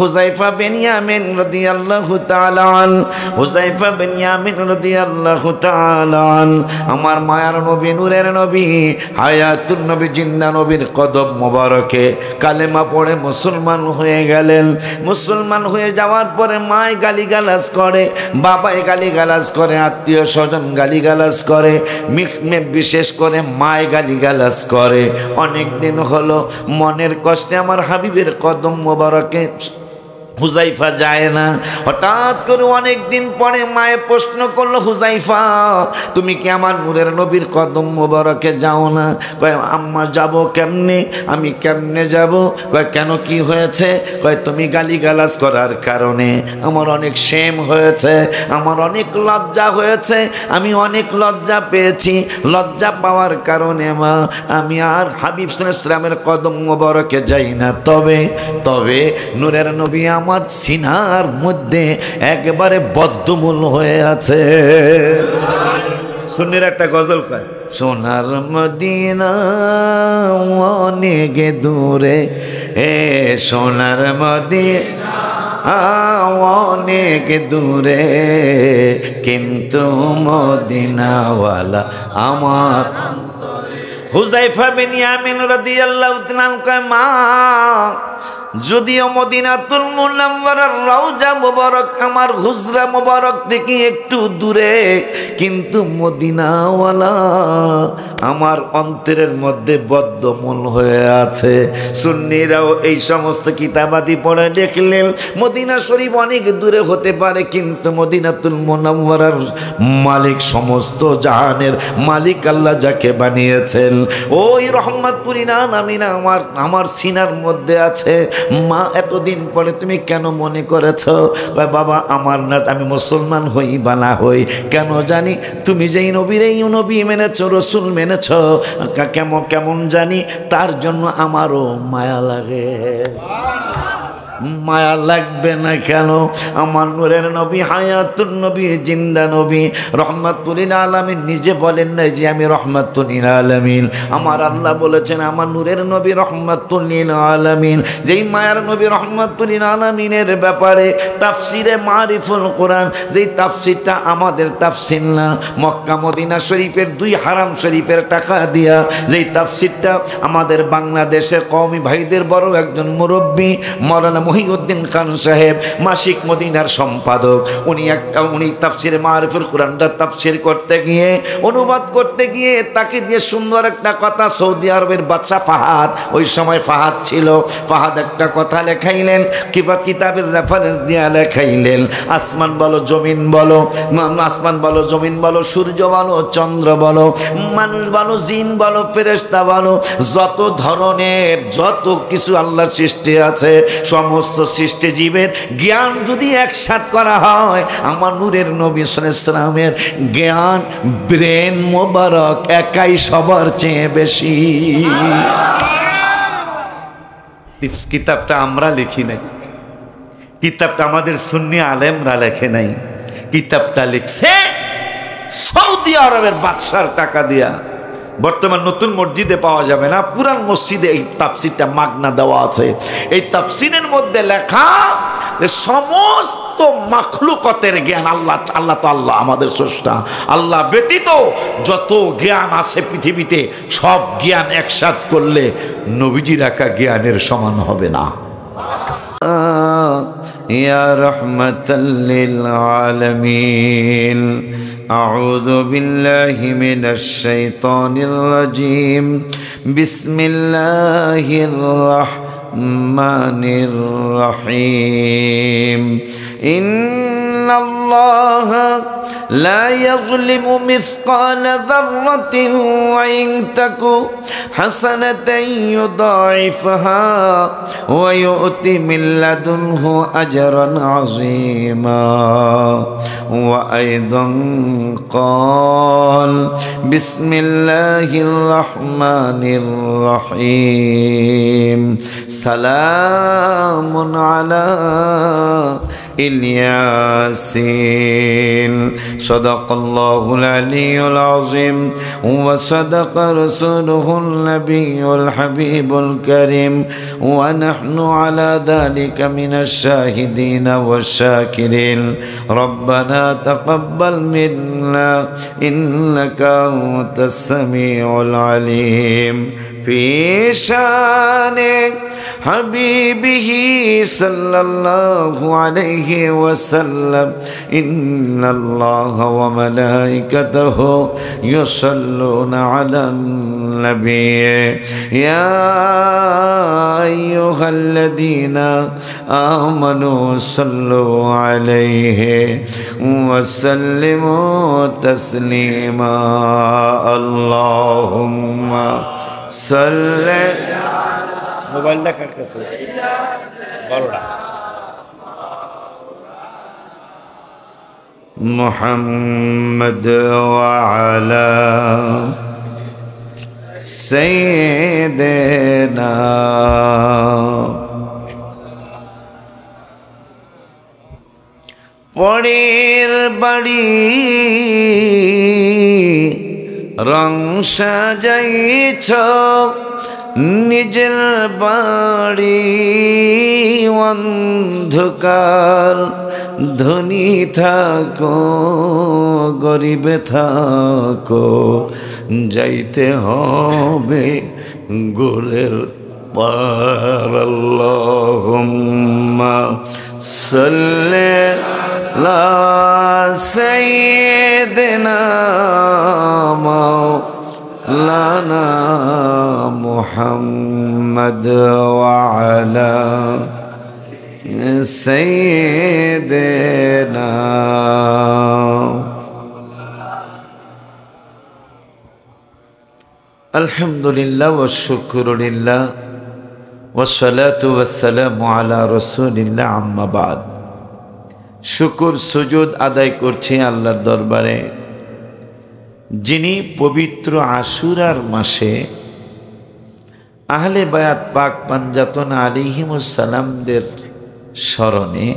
হুযায়ফা বিন ইয়ামিন রাদিয়াল্লাহু তাআলা আন হুযায়ফা বিন ইয়ামিন রাদিয়াল্লাহু তাআলা আন আমার মায়ার নবী নূরের নবী হায়াতুন নবী জিন্দা নবীর কদম মোবারকে কালেমা পড়ে মুসলমান হয়ে গেলেন। মুসলমান হয়ে যাওয়ার পরে মায় গালিগালাজ করে, বাবাই গালিগালাজ করে, আত্মীয় স্বজন গালিগালাজ করে, বিশেষ করে মায় গালিগালাজ করে। অনেক দিন হলো মনের কষ্টে আমার হাবিবের কদম মোবারকে হুযায়ফা যায় না। হঠাৎ করে অনেক দিন পরে মায়ে প্রশ্ন করলো, হুযায়ফা তুমি কি আমার নূরের নবীর কদম মোবারকে যাও না? কয় আম্মা যাব কেমনে, আমি কেমনে যাব? কয় কেন, কি হয়েছে? কয় তুমি গালিগালাজ করার কারণে আমার অনেক শেম হয়েছে, আমার অনেক লজ্জা হয়েছে, আমি অনেক লজ্জা পেয়েছি। লজ্জা পাওয়ার কারণে মা আমি আর হাবিব সাল্লাল্লাহু আলাইহি ওয়াসাল্লামের কদম মোবারকে যাই না। তবে নূরের নবী আমার সিনার মধ্যে একেবারে বদ্ধমূল হয়ে আছে। সুন্নির একটা গজল কয়, সোনার মদিনা অনেক দূরে, সোনার মদিনা অনেক দূরে, কিন্তু মদিনাওয়ালা আমার। হুযায়ফা বিন ইয়ামিন রাদিয়াল্লাহু তাআলা কয় মা যদিও মদিনাতুল মুনাওয়ারার রওজা মুবারক আমার হুজরা মুবারক থেকে একটু দূরে, কিন্তু মদিনাওয়ালা আমার অন্তরের মধ্যে বদ্ধমূল হয়ে আছে। সুন্নিরাও এই সমস্ত কিতাবাদি পড়ে দেখলেন মদিনা শরীফ অনেক দূরে হতে পারে, কিন্তু মদিনাতুল মুনাওয়ারার মালিক, সমস্ত জাহানের মালিক আল্লাহ যাকে বানিয়েছেন, ওই রহমাতুল আলামিন আমার সিনার মধ্যে আছে। মা এতদিন পরে তুমি কেন মনে করেছো? বাবা আমার না আমি মুসলমান হই বা না হই, কেন জানি তুমি যেই নবীর এই নবী মেনেছ, রসুল মেনেছ, কেমন জানি তার জন্য আমারও মায়া লাগে। মায়া লাগবে না কেন? আমার নূরের নবী হায়াতুন নবী জিন্দা নবী রহমাতুল আলামিন নিজে বলেন না যে আমি রহমাতুল আলামিন? আমার আল্লাহ বলেছেন আমার নূরের নবী রহমাতুল আলামিন। যেই মায়ার নবী রহমাতুল আলামিনের ব্যাপারে তাফসিরে মারিফুল কোরআন, যেই তাফসিরটা আমাদের তাফসির না, মক্কা মদিনা শরীফের দুই হারাম শরীফের টাকা দিয়া যেই তাফসিরটা আমাদের বাংলাদেশের কওমি ভাইদের বড় একজন মুরব্বী মাওলানা মহিউদ্দিন খান সাহেব, মাসিক মদিনার সম্পাদক, উনি তাফসিরে মারিফুল কোরআনটা তাফসির করতে গিয়ে, অনুবাদ করতে গিয়ে তাকে দিয়ে সুন্দর একটা কথা, সৌদি আরবের বাদশা ফাহাদ, ওই সময় ফাহাদ ছিল, ফাহাদ একটা কথা লেখাইলেন, কিতাবের রেফারেন্স দিয়ে লেখাইলেন, আসমান বলো জমিন বলো, আসমান বলো জমিন বলো, সূর্য বলো চন্দ্র বলো, মানুষ বলো জিন বলো ফেরেশতা বলো, যত ধরনের যত কিছু আল্লাহর সৃষ্টি আছে, সমস্ত সৃষ্টি জীবের জ্ঞান যদি একসাথ করা হয়, আমার নূরের নবী সাল্লাল্লাহু আলাইহি ওয়াসাল্লামের জ্ঞান ব্রেন মোবারক একাই সবার চেয়ে বেশি। কিতাবটা আমরা লিখি নাই, কিতাবটা আমাদের সুন্নি আলেমরা লেখে নাই, কিতাবটা লিখছে সৌদি আরবের বাদশার টাকা দিয়া। বর্তমান নতুন মসজিদে পাওয়া যাবে না, পুরান মসজিদে এই তাফসিরটা মাগনা দেওয়া আছে। এই তাফসিরের মধ্যে লেখা যে সমস্ত মাখলুকতের জ্ঞান আল্লাহ তো আল্লাহ আমাদের স্রষ্টা, আল্লাহ ব্যতীত যত জ্ঞান আছে পৃথিবীতে সব জ্ঞান একসাথ করলে নবীজি রাখা জ্ঞানের সমান হবে না। ইয়া রাহমাতাল লিল আলামিন। আউযু বিল্লাহি মিনাশ শাইতানির রাজীম। বিসমিল্লাহির রাহমানির রহিম। ইন্নাল্লাহা লা ইয়াযলিমু মিসকালা যাররাতিন ওয়া ইন তাকু হাসানাতান ইউদাইফহা ওয়া ইউতি মিন লাদুনহু আজরান আযীমা। ওয়া আইদান ক্বাল বিসমিল্লাহির রাহমানির রহিম। সালামুন আলা ইলিয়াসিন صدق الله العلي العظيم وصدق رسوله النبي الحبيب الكريم ونحن على ذلك من الشاهدين والشاكرين ربنا تقبل منا إنك أنت السميع العليم في شان حبيبه صلى الله عليه وسلم إن الله وملائكته يصلون على النبي يا أيها الذين آمنوا صلوا عليه وسلموا تسليما اللهم صل موبائل لك محمد وعلى سيدنا পরের বাড়ি রং সাজাইছ নিজের বাড়ি অন্ধকার ধনী থাকো গরিবে থাকো যাইতে হবে গোলের পার আল্লাহুম্মা সাল্লি আলা সাইয়্যিদিনা মাওলানা মুহাম্মদ ওয়া আলা সাইয়্যিদিনা আলহামদুলিল্লাহ ওয়া শুকরুলিল্লাহ ওয়াসসালাতু ওয়াসসালামু আলা রাসূলিল্লাহ আম্মা বাদ শুকর সুজুদ আদায় করছি আল্লাহর দরবারে যিনি পবিত্র আশুরার মাসে আহলে বায়াত পাক পাঞ্জাতন আলাইহিমুস সালামদের স্মরণে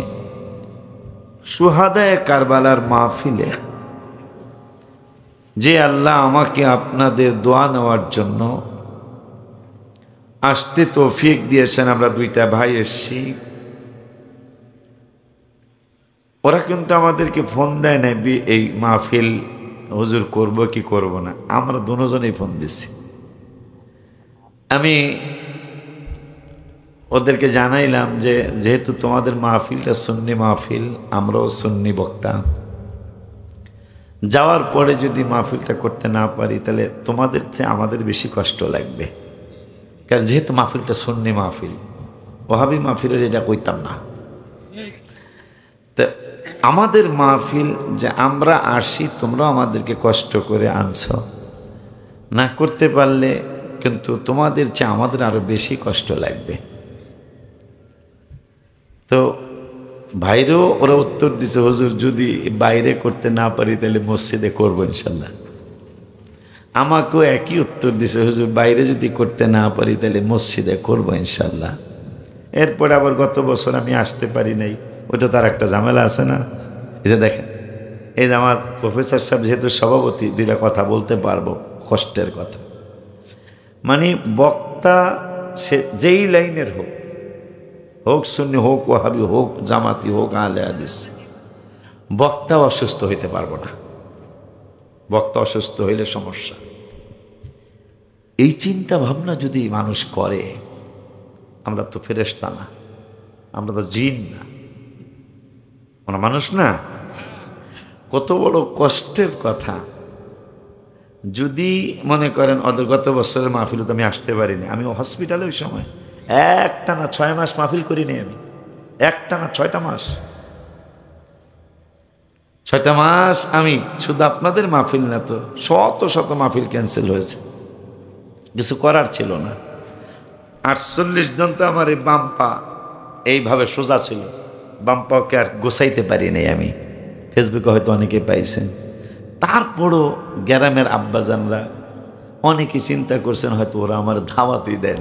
শুহাদায়ে কারবালার মাহফিলে যে আল্লাহ আমাকে আপনাদের দোয়া নেওয়ার জন্য আসতে তৌফিক দিয়েছেন। আমরা দুইটা ভাই এসেছি, ওরা কিন্তু আমাদেরকে ফোন দেয় না এই মাহফিল হুজুর করব কি করব না, আমরা দুজনেই ফোন দিছি। আমি ওদেরকে জানাইলাম যে যেহেতু তোমাদের মাহফিলটা সুন্নি মাহফিল, আমরাও সুন্নি বক্তা, যাওয়ার পরে যদি মাহফিলটা করতে না পারি তাহলে তোমাদের চেয়ে আমাদের বেশি কষ্ট লাগবে, কারণ যেহেতু মাহফিলটা সুন্নি মাহফিল, ওহাবি মাহফিলের এটা কইতাম না। তো আমাদের মাহফিল যে আমরা আসি, তোমরাও আমাদেরকে কষ্ট করে আনছ, না করতে পারলে কিন্তু তোমাদের চেয়ে আমাদের আরো বেশি কষ্ট লাগবে। তো ভাইরও ওরা উত্তর দিছে, হুজুর যদি বাইরে করতে না পারি তাহলে মসজিদে করবো ইনশাল্লাহ। আমাকেও একই উত্তর দিছে, হুজুর বাইরে যদি করতে না পারি তাহলে মসজিদে করবো ইনশাল্লাহ। এরপরে আবার গত বছর আমি আসতে পারি নাই, ওইটা তার একটা ঝামেলা আছে না। এই যে দেখেন, এই যে আমার প্রফেসর সাহেব যেহেতু সভাপতি, দুইটা কথা বলতে পারবো, কষ্টের কথা। মানে বক্তা সে যেই লাইনের হোক, হোক সুন্নি, হোক ওয়াহাবি, হোক জামাতি, হোক আহলে হাদিস, বক্তা অসুস্থ হইতে পারবো না। বক্তা অসুস্থ হইলে সমস্যা। এই চিন্তা ভাবনা যদি মানুষ করে, আমরা তো ফেরেশতা না, আমরা তো জিন না, আমরা মানুষ না। কত বড় কষ্টের কথা। যদি মনে করেন ওদের গত বছরের মাহফিল তো আমি আসতে পারিনি, আমি হসপিটালে ওই সময় একটানা 6 মাস মাহফিল করিনি, আমি একটানা 6টা মাস, 6টা মাস আমি শুধু আপনাদের মাহফিল না তো শত শত মাহফিল ক্যান্সেল হয়েছে, কিছু করার ছিল না। 48 জন তো আমার এই বাম্পা এইভাবে সোজা ছিল, বাম্পাকে আর গোছাইতে পারি নাই আমি। ফেসবুকে হয়তো অনেকে পাইছেন। তারপরও গ্রামের আব্বাজানরা অনেকে চিন্তা করছেন হয়তো ওরা আমার ধাওয়াতই দেয়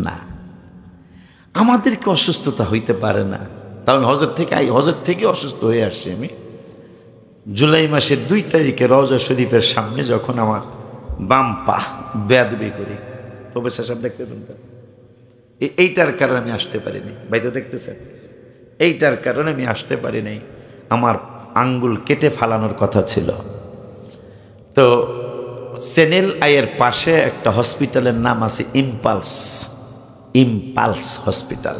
না। আমাদেরকে অসুস্থতা হইতে পারে না, তাহলে হজর থেকে অসুস্থ হয়ে আসছি আমি। জুলাই মাসের 2 তারিখে রওজা শরীফের সামনে যখন আমার বাম পা বেয়াদবি করি, প্রফেসর সাহেব দেখতেছেন তো, এইটার কারণে আমি আসতে পারিনি, ভাই তো দেখতেছেন, এইটার কারণে আমি আসতে পারি নাই। আমার আঙ্গুল কেটে ফালানোর কথা ছিল। তো চ্যানেল আইয়ের পাশে একটা হসপিটালের নাম আছে ইম্পালস হসপিটাল,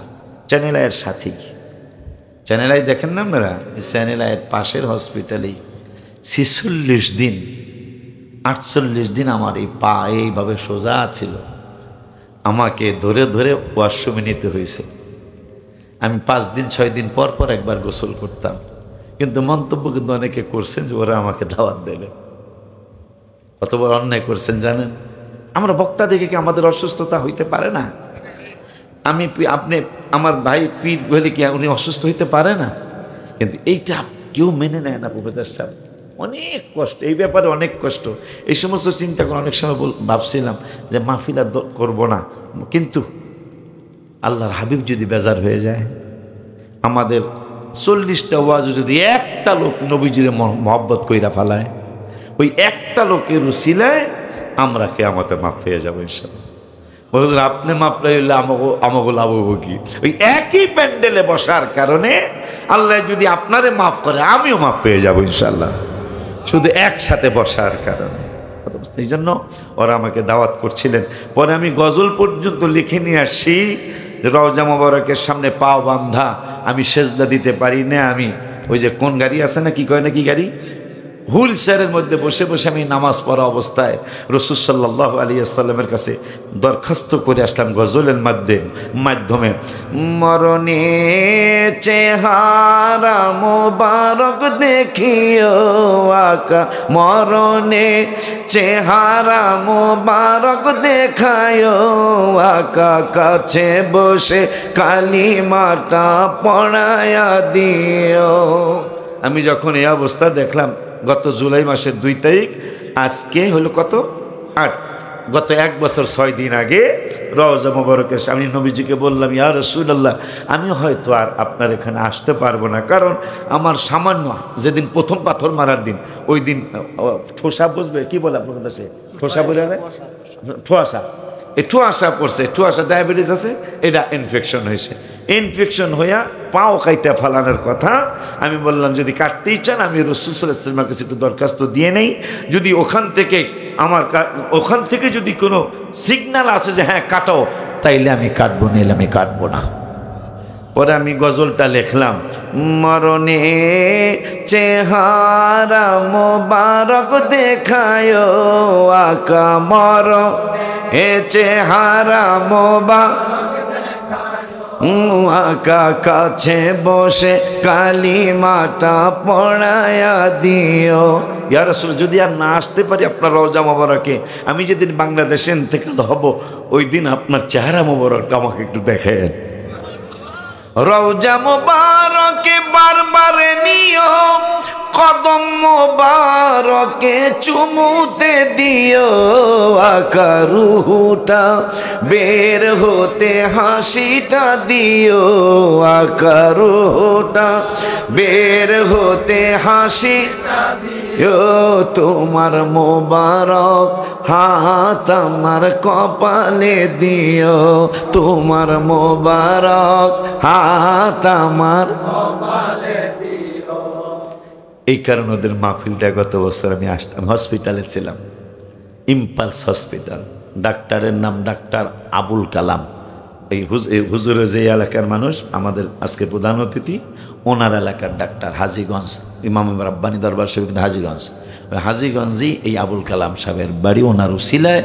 চ্যানেল আইয়ের সাথী। চ্যানেল আই দেখেন না আপনারা? চ্যানেল আইয়ের পাশের হসপিটালেই 46 দিন 48 দিন আমার এই পা এইভাবে সোজা ছিল। আমাকে ধরে ধরে ওয়াশরুমে নিতে হয়েছে। আমি 5 দিন 6 দিন পর পর একবার গোসল করতাম। কিন্তু মন্তব্য কিন্তু অনেকে করছেন যে ওরা আমাকে দাওয়াত দেবে। কত বড় অন্যায় করছেন জানেন? আমরা বক্তা দেখে কি আমাদের অসুস্থতা হইতে পারে না? আপনি আমার ভাই পীর বলে কি উনি অসুস্থ হইতে পারে না? কিন্তু এইটা কেউ মেনে নেয় না প্রফেসর সাহেব। অনেক কষ্ট এই ব্যাপারে, অনেক কষ্ট। এই সমস্ত চিন্তা করে অনেক সময় ভাবছিলাম যে মাহফিল আর করবো না, কিন্তু আল্লাহর হাবিব যদি বেজার হয়ে যায়, আমাদের 40টা ওয়াজ যদি একটা লোক নবীজিরে মহব্বত কইরা ফেলায়, ওই একটা লোকের উসিলায় আমরা কিয়ামতে মাফ পেয়ে যাবো ইনশাআল্লাহ। বলুন আপনি মাফ পাইলে আমাকে লাভ হবো কি? ওই একই প্যান্ডেলে বসার কারণে আল্লাহ যদি আপনারে মাফ করে আমিও মাফ পেয়ে যাবো ইনশাআল্লাহ, শুধু একসাথে বসার কারণে। এই জন্য ওরা আমাকে দাওয়াত করছিলেন। পরে আমি গজল পর্যন্ত লিখে নিয়ে আসছি যে রওজা মোবারকের সামনে পাও বান্ধা, আমি সেজদা দিতে পারি না। আমি ওই যে কোন গাড়ি আছে না, কি কয় না, কি গাড়ি, হুইল চেয়ারের মধ্যে বসে বসে আমি নামাজ পড়া অবস্থায় রাসূল সাল্লাল্লাহু আলাইহি ওয়াসাল্লামের কাছে দরখাস্ত করে আসলাম গজলের মাধ্যমে, মরণে চেহারা মোবারক দেখিও আকা, মরণে চেহারা মোবারক দেখায়ো আকা, কাছে বসে কালিমাটা পড়ায়া দিও। আমি যখন এই অবস্থা দেখলাম, গত জুলাই মাসের 2 তারিখ, আজকে হলো কত 8, গত 1 বছর 6 দিন আগে রওজা মোবারকের আমি নবীজিকে বললাম, ইয়া রাসূলুল্লাহ আমি হয়তো আর আপনার এখানে আসতে পারবো না, কারণ আমার সামান্য যেদিন প্রথম পাথর মারার দিন, ওই দিন ঠোসা বুঝবে কি বলে আপনার কাছে, ঠোসা বলে ঠোয়াশা, এই ঠোয়াশা পড়ছে, ঠোয়াশা ডায়াবেটিস আছে, এটা ইনফেকশন হয়েছে। ইনফেকশন হইয়া পাও কাইটা ফালানোর কথা। আমি বললাম যদি কাটতেই চান আমি রাসূল সাল্লাল্লাহু আলাইহি ওয়াসাল্লামের কাছে একটু দরখাস্ত দিয়ে নেই, যদি ওখান থেকে যদি কোনো সিগন্যাল আছে যে হ্যাঁ কাটো, তাইলে আমি কাটবো, নিলে আমি কাটবো না। পরে আমি গজলটা লিখলাম, মরণে চেহারা মোবারক দেখায়ো আকা, মরণে চেহারা মোবারক আকা, কাছে বসে কালিমাটা পড়ায়া দিও। ইয়া রাসূল যদি আর না আসতে পারি আপনার রওজা মোবারকে, আমি যেদিন বাংলাদেশে ইন্তেকাল হব ওই দিন আপনার চেহারা মোবারকটা আমাকে একটু দেখেন। রওজা মোবারকে বারবার নিও, কদম মোবারকে চুমুতে দিও আকা, রুহুটা বের হতে হাসিটা দিও আকা, রুহুটা বের হতে হাসিটা দিও, তোমার মোবারক হাত আমার কপালে দিও, তোমার মোবারক হাত আমার কপালে দিও। এই কারণে ওদের মাহফিলটা গত বছর আমি আসতাম। হসপিটালে ছিলাম, ইম্পালস হসপিটাল, ডাক্তারের নাম ডাক্তার আবুল কালাম। এই হুজুরের যে এলাকার মানুষ, আমাদের আজকে প্রধান অতিথি ওনার এলাকার ডাক্তার, হাজীগঞ্জ, ইমাম রাব্বানী দরবার শরীফ হাজীগঞ্জ, হাজীগঞ্জই এই আবুল কালাম সাহেবের বাড়ি। ওনার উসিলায়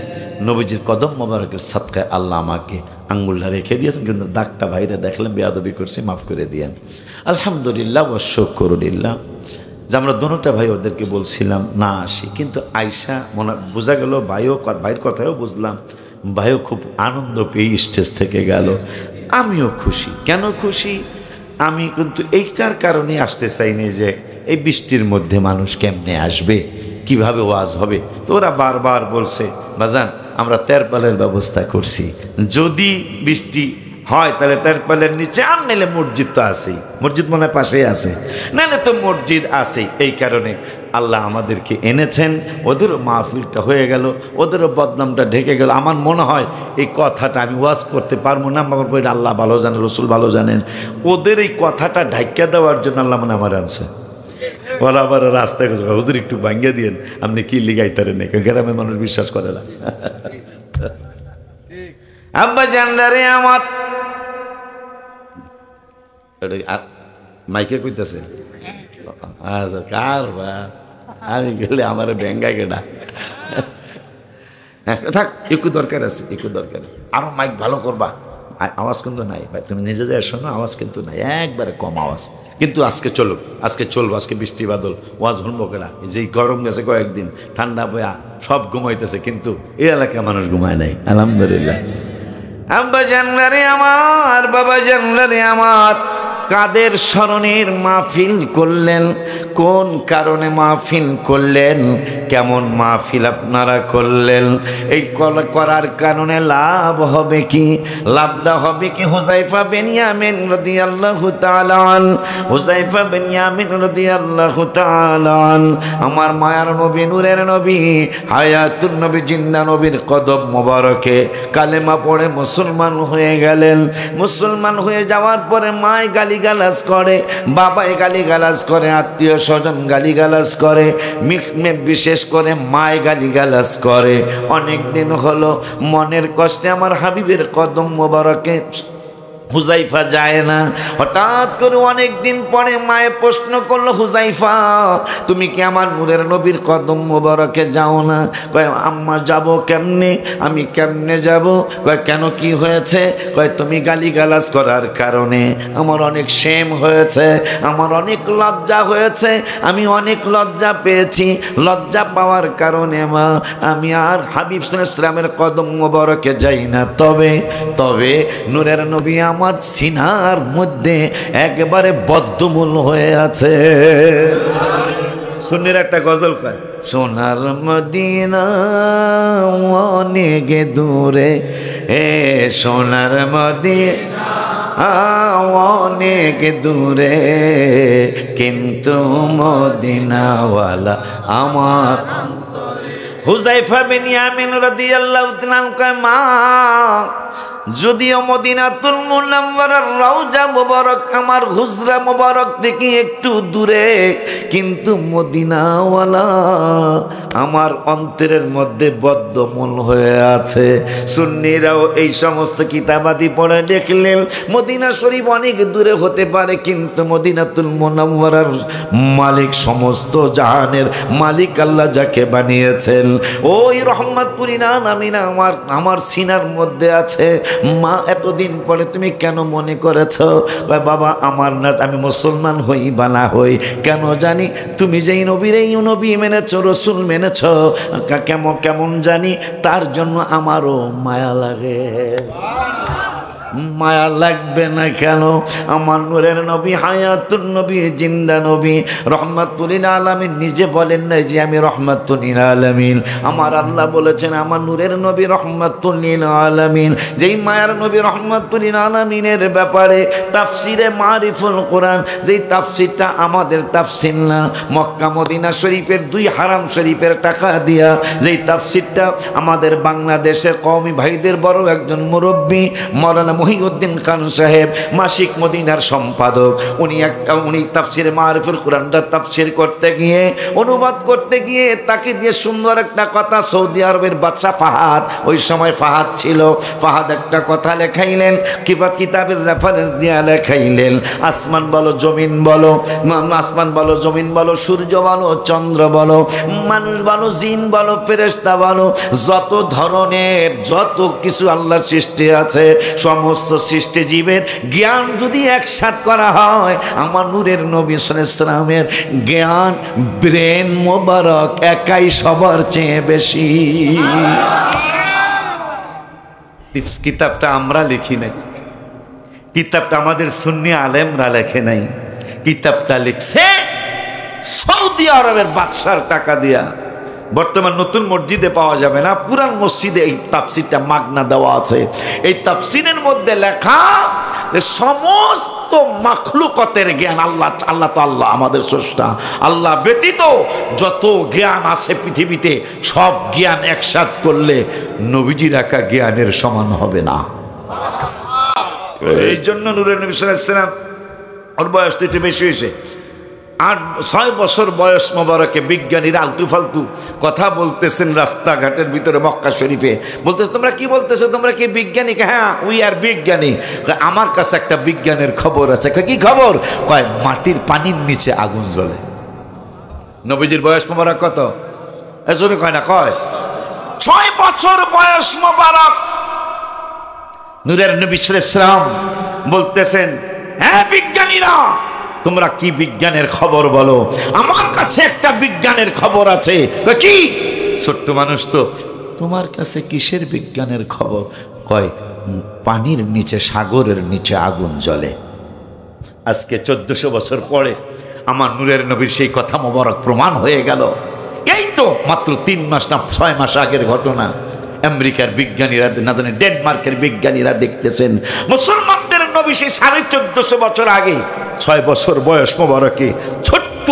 নবীজির কদম মোবারকের সদকায় আল্লাহ আমাকে আঙ্গুলটা রেখে দিয়েছেন, কিন্তু দাগটা ভাইরা দেখলেন বেয়াদবি করছি, মাফ করে দিয়েন। আলহামদুলিল্লাহ ওয়া শুকরুলিল্লাহ যে আমরা দোনোটা ভাই ওদেরকে বলছিলাম না আসি, কিন্তু আয়সা মনে বোঝা গেল, ভাইয়ের কথাও বুঝলাম, ভাইও খুব আনন্দ পেয়ে স্টেজ থেকে গেল। আমিও খুশি। কেন খুশি? আমি কিন্তু এইটার কারণে আসতে চাইনি যে এই বৃষ্টির মধ্যে মানুষ কেমনে আসবে, কিভাবে ওয়াজ হবে। তো ওরা বারবার বলছে, বাজান আমরা তেরপালের ব্যবস্থা করছি, যদি বৃষ্টি হয় তাহলে তারপলের নিচে, আর নাহলে মসজিদ তো আছেই, মসজিদ মনে হয় পাশেই আছে, নাহলে তো মসজিদ আছেই। এই কারণে আল্লাহ আমাদেরকে এনেছেন, ওদেরও মাহফিলটা হয়ে গেল, ওদেরও বদনামটা ঢেকে গেল। আমার মনে হয় এই কথাটা আমি ওয়াজ করতে পারবো না, আমার বই আল্লাহ ভালো জানেন, রসুল ভালো জানেন, ওদের এই কথাটা ঢাকিয়ে দেওয়ার জন্য আল্লাহ মানে আমার আনছে। ওরা আবার রাস্তায় হুজুর একটু ভাঙ্গিয়ে দিয়েন, আপনি কি লিগাইতারেন, গ্রামের মানুষ বিশ্বাস করে না। আব্বা জানলারে আমার মাইকে কইতেছে আচ্ছা কার বা আমি গেলে আমার ব্যাঙ্গা কেডা থাক, একটু দরকার আছে, একটু দরকার, আরো মাইক ভালো করবা, আওয়াজ কিন্তু নাই ভাই, তুমি নিজে যাই শোনো, আওয়াজ কিন্তু নাই, একবারে কম আওয়াজ। কিন্তু আজকে চলো, আজকে চলবো, আজকে বৃষ্টি বাদল, ওয়াজ শুনবো কেডা, যেই গরম গেছে কয়েকদিন, ঠান্ডা বয়া সব ঘুমাইতেছে, কিন্তু এই এলাকায় মানুষ ঘুমায় নাই, আলহামদুলিল্লাহ। আব্বা জানলারে আমার, বাবা জানলারে আমার, কাদের স্মরণের মাহফিল করলেন, কোন কারণে মাহফিল করলেন, কেমন মাহফিল আপনারা করলেন, এই করার কারণে লাভ হবে কি, লাভটা হবে কি? হুযায়ফা বিন ইয়ামিন রাদিয়াল্লাহু তাআলা আন, হুযায়ফা বিন ইয়ামিন রাদিয়াল্লাহু তাআলা আন, আমার মায়ার নবী, নূরের নবী, হায়াতুন নবী, জিন্দা নবীর কদম মোবারকে কালেমা পড়ে মুসলমান হয়ে গেলেন। মুসলমান হয়ে যাওয়ার পরে মায় গালিগালাজ করে, বাবাই গালিগালাজ করে, আত্মীয় স্বজন গালিগালাজ করে, বিশেষ করে মায় গালিগালাজ করে। অনেক দিন হলো মনের কষ্টে আমার হাবিবের কদম মোবারকে হুযায়ফা যায় না। হঠাৎ করে অনেক দিন পরে মায়ে প্রশ্ন করলো, হুযায়ফা তুমি কি আমার নূরের নবীর কদম মোবারকে যাও না? কয় আম্মা যাব কেমনে, আমি কেমনে যাব? কয় কেন, কি হয়েছে? কয় তুমি গালিগালাজ করার কারণে আমার অনেক শেম হয়েছে, আমার অনেক লজ্জা হয়েছে, আমি অনেক লজ্জা পেয়েছি, লজ্জা পাওয়ার কারণে মা আমি আর হাবিব সাল্লাল্লাহু আলাইহি ওয়াসাল্লামের কদম মোবারকে যাই না। তবে নূরের নবী আমার সিনার মধ্যে একেবারে বদ্ধমূল হয়ে আছে। সুন্নির একটা গজল কয়, সোনার মদিনা অনেক দূরে, এ সোনার মদিনা অনেক দূরে, কিন্তু মদিনাওয়ালা আমার। হুযায়ফা বিন ইয়ামিন রাদিয়াল্লাহু তাআলা কয় মা, যদিও মদিনাতুল মুনাওয়ারার রওজা মুবারক আমার হুজরা মুবারক থেকে একটু দূরে, কিন্তু মদিনাওয়ালা আমার অন্তরের মধ্যে বদ্ধমূল হয়ে আছে। সুন্নিরাও এই সমস্ত কিতাবাদি পড়ে দেখলেন মদিনা শরীফ অনেক দূরে হতে পারে, কিন্তু মদিনাতুল মুনাওয়ারার মালিক, সমস্ত জাহানের মালিক আল্লাহ যাকে বানিয়েছেন, ওই রহমাতুল আলামিন আমার সিনার মধ্যে আছে। মা এতদিন পরে তুমি কেন মনে করেছ? বাবা আমার না, আমি মুসলমান হই বা না হই, কেন জানি তুমি যেই নবীর এই নবী মেনেছ, রসুল মেনেছ, কেমন জানি তার জন্য আমারও মায়া লাগে। মায়া লাগবে না কেন? আমার নূরের নবী, হায়াতুন নবী, জিন্দা নবী, রহমাতুল আলামিন নিজে বলেন না যে আমি রহমাতুল আলামিন? আমার আল্লাহ বলেছেন আমার নূরের নবী রহমাতুল আলামিন। যেই মায়ার নবী রহমাতুল আলামিনের ব্যাপারে তাফসিরে মারিফুল কোরআন, যেই তাফসিরটা আমাদের তাফসির না, মক্কা মদিনা শরীফের দুই হারাম শরীফের টাকা দিয়া যেই তাফসিরটা আমাদের বাংলাদেশের কওমি ভাইদের বড় একজন মুরব্বী মাওলানা মহিউদ্দিন খান সাহেব, মাসিক মদিনার সম্পাদক, উনি তাফসিরে মারিফুল কোরআনটা তাফসির করতে গিয়ে, অনুবাদ করতে গিয়ে তাকে দিয়ে সুন্দর একটা কথা, সৌদি আরবের বাদশা ফাহাদ, ওই সময় ফাহাদ ছিল, ফাহাদ একটা কথা লেখাইলেন, কিতাবের রেফারেন্স দিয়ে লেখাইলেন, আসমান বলো জমিন বলো, আসমান বলো জমিন বলো, সূর্য বলো চন্দ্র বলো, মানুষ বলো জিন বলো ফেরেশতা বলো, যত ধরনের যত কিছু আল্লাহর সৃষ্টি আছে, সমস্ত সৃষ্টি জীবের জ্ঞান যদি একসাথ করা হয়, আমার নূরের নবী সাল্লাল্লাহু আলাইহি ওয়াসাল্লামের জ্ঞান ব্রেন মোবারক একাই সবার চেয়ে বেশি। কিতাবটা আমরা লিখি নাই, কিতাবটা আমাদের সুন্নি আলেমরা লেখে নাই, কিতাবটা লিখছে সৌদি আরবের বাদশার টাকা দিয়া বর্তমান নতুন মসজিদে পাওয়া যাবে না, পুরান মসজিদে এই তাফসিরটা মাগনা দেওয়া আছে। এই তাফসিরের মধ্যে লেখা যে সমস্ত মাখলুকতের জ্ঞান আল্লাহ, আল্লাহ তো আল্লাহ আমাদের স্রষ্টা, আল্লাহ ব্যতীত যত জ্ঞান আছে পৃথিবীতে সব জ্ঞান একসাথ করলে নবীজি রাখা জ্ঞানের সমান হবে না। এই জন্য নূরের নবী সাল্লাল্লাহু আলাইহি ওয়াসাল্লাম, ওর বয়স তো একটু বেশি হয়েছে, 6 বছর বয়স মোবারকে বিজ্ঞানীরা আলতু ফালতু কথা বলতেছেন রাস্তাঘাটের ভিতরে মক্কা শরীফে। বলতেছে তোমরা কি বলতেছো, তোমরা কি বিজ্ঞানী? হ্যাঁ উই আর বিজ্ঞানী। আমার কাছে একটা বিজ্ঞানের খবর আছে। কি খবর? কয় মাটির পানির নিচে আগুন জ্বলে। নবীজির বয়স মোবারক কত? এজন্য কয় না, কয় 6 বছর বয়স মোবারক। নূরের নবী সাল্লাল্লাহু আলাইহি ওয়াসাল্লাম বলতেছেন, হ্যাঁ বিজ্ঞানীরা তোমরা কি বিজ্ঞানের খবর বলো? আমার কাছে একটা বিজ্ঞানের খবর আছে। কি? ছোট্ট মানুষ তো, তোমার কাছে কিসের বিজ্ঞানের খবর? কয় পানির নিচে, সাগরের নিচে আগুন জ্বলে। আজকে 1400 বছর পরে আমার নূরের নবীর সেই কথা মোবারক প্রমাণ হয়ে গেল। এই তো মাত্র 3 মাস না 6 মাস আগের ঘটনা। আমেরিকার বিজ্ঞানীরা, না জানি ডেনমার্কের বিজ্ঞানীরা দেখতেছেন মুসলমানদের নবী সেই 1450 বছর আগে 6 বছর বয়স মোবারকে ছোট্ট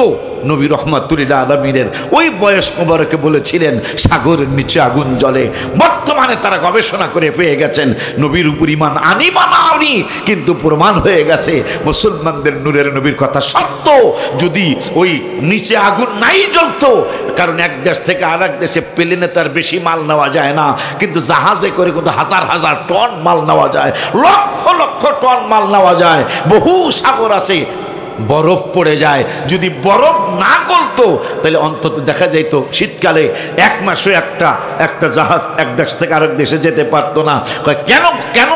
নবী রহমাতুল্লিল আলামিনের ওই বয়স মোবারকে বলেছিলেন সাগরের নিচে আগুন জ্বলে। বর্তমানে তারা গবেষণা করে পেয়ে গেছেন নবীর উপর ঈমান আনি বা না আনি, কিন্তু প্রমাণ হয়ে গেছে মুসলমানদের নূরের নবীর কথা সত্য। যদি ওই নিচে আগুন নাই জ্বলতো, কারণ এক দেশ থেকে আর এক দেশে প্লেনে তার বেশি মাল নেওয়া যায় না, কিন্তু জাহাজে করে কিন্তু হাজার হাজার টন মাল নেওয়া যায়, লক্ষ লক্ষ টন মাল নেওয়া যায়। বহু সাগর আছে বরফ পড়ে যায়। যদি বরফ না গলতো তাহলে অন্তত দেখা যাইতো শীতকালে 1 মাসে একটা জাহাজ এক দেশ থেকে আরেক দেশে যেতে পারতো না। কেন কেন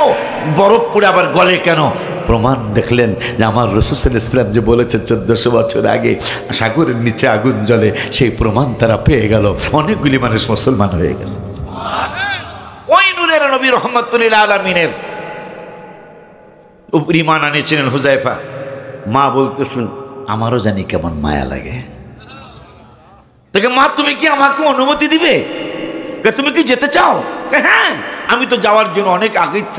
বরফ পড়ে আবার গলে কেন? প্রমাণ দেখলেন যে আমার রাসূল সাল্লাল্লাহু আলাইহি ওয়াসাল্লাম যে বলেছেন 1400 বছর আগে সাগরের নিচে আগুন জ্বলে, সেই প্রমাণ তারা পেয়ে গেল। অনেকগুলি মানুষ মুসলমান হয়ে গেছে। ওই নূরের নবী রহমাতুল্লিল আলামিনের উপর ঈমান আনিয়েছিলেন হুযায়ফা। মা বলতেছেন আমারও জানি কেমন মায়া লাগে। দেখে মা তুমি কি আমাকে অনুমতি দিবে? তুমি কি যেতে চাও? হ্যাঁ আমি তো যাওয়ার জন্য অনেক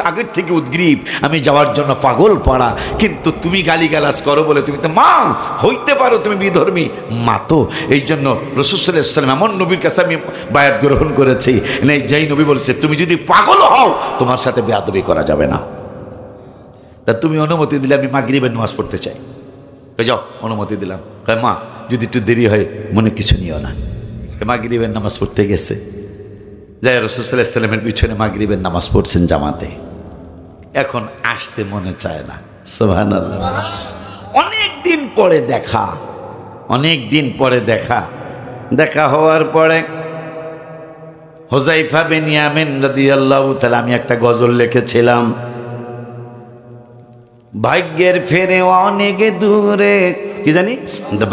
আগের থেকে উদ্গ্রীব, আমি যাওয়ার জন্য পাগল পাড়া, কিন্তু তুমি গালিগালাজ করো বলে তুমি তো মা হইতে পারো, তুমি বিধর্মী মা তো। এই জন্য রাসূল সাল্লাল্লাহু আলাইহি ওয়াসাল্লাম এমন নবীর কাছে আমি বায়াত গ্রহণ করেছি, যেই নবী বলেছে তুমি যদি পাগল হও তোমার সাথে বেয়াদবি করা যাবে না। তা তুমি অনুমতি দিলে আমি মাগরিবের নামাজ পড়তে চাই। যাও অনুমতি দিলাম। কয় মা যদি একটু দেরি হয় মনে কিছু নিও না। মাগরিবের নামাজ পড়তে গেছে, যাই রাসূল সাল্লাল্লাহু আলাইহি ওয়াসাল্লামের পিছনে মাগরিবের নামাজ পড়ছেন জামাতে। এখন আসতে মনে চায় না। সুবহানাল্লাহ। অনেক দিন পরে দেখা, অনেক দিন পরে দেখা হওয়ার পরে হুযায়ফা বিন ইয়ামিন রাদিয়াল্লাহু তাআলা, আমি একটা গজল লিখেছিলাম, ভাগ্যের ফেরে অনেক দূরে, কি জানি,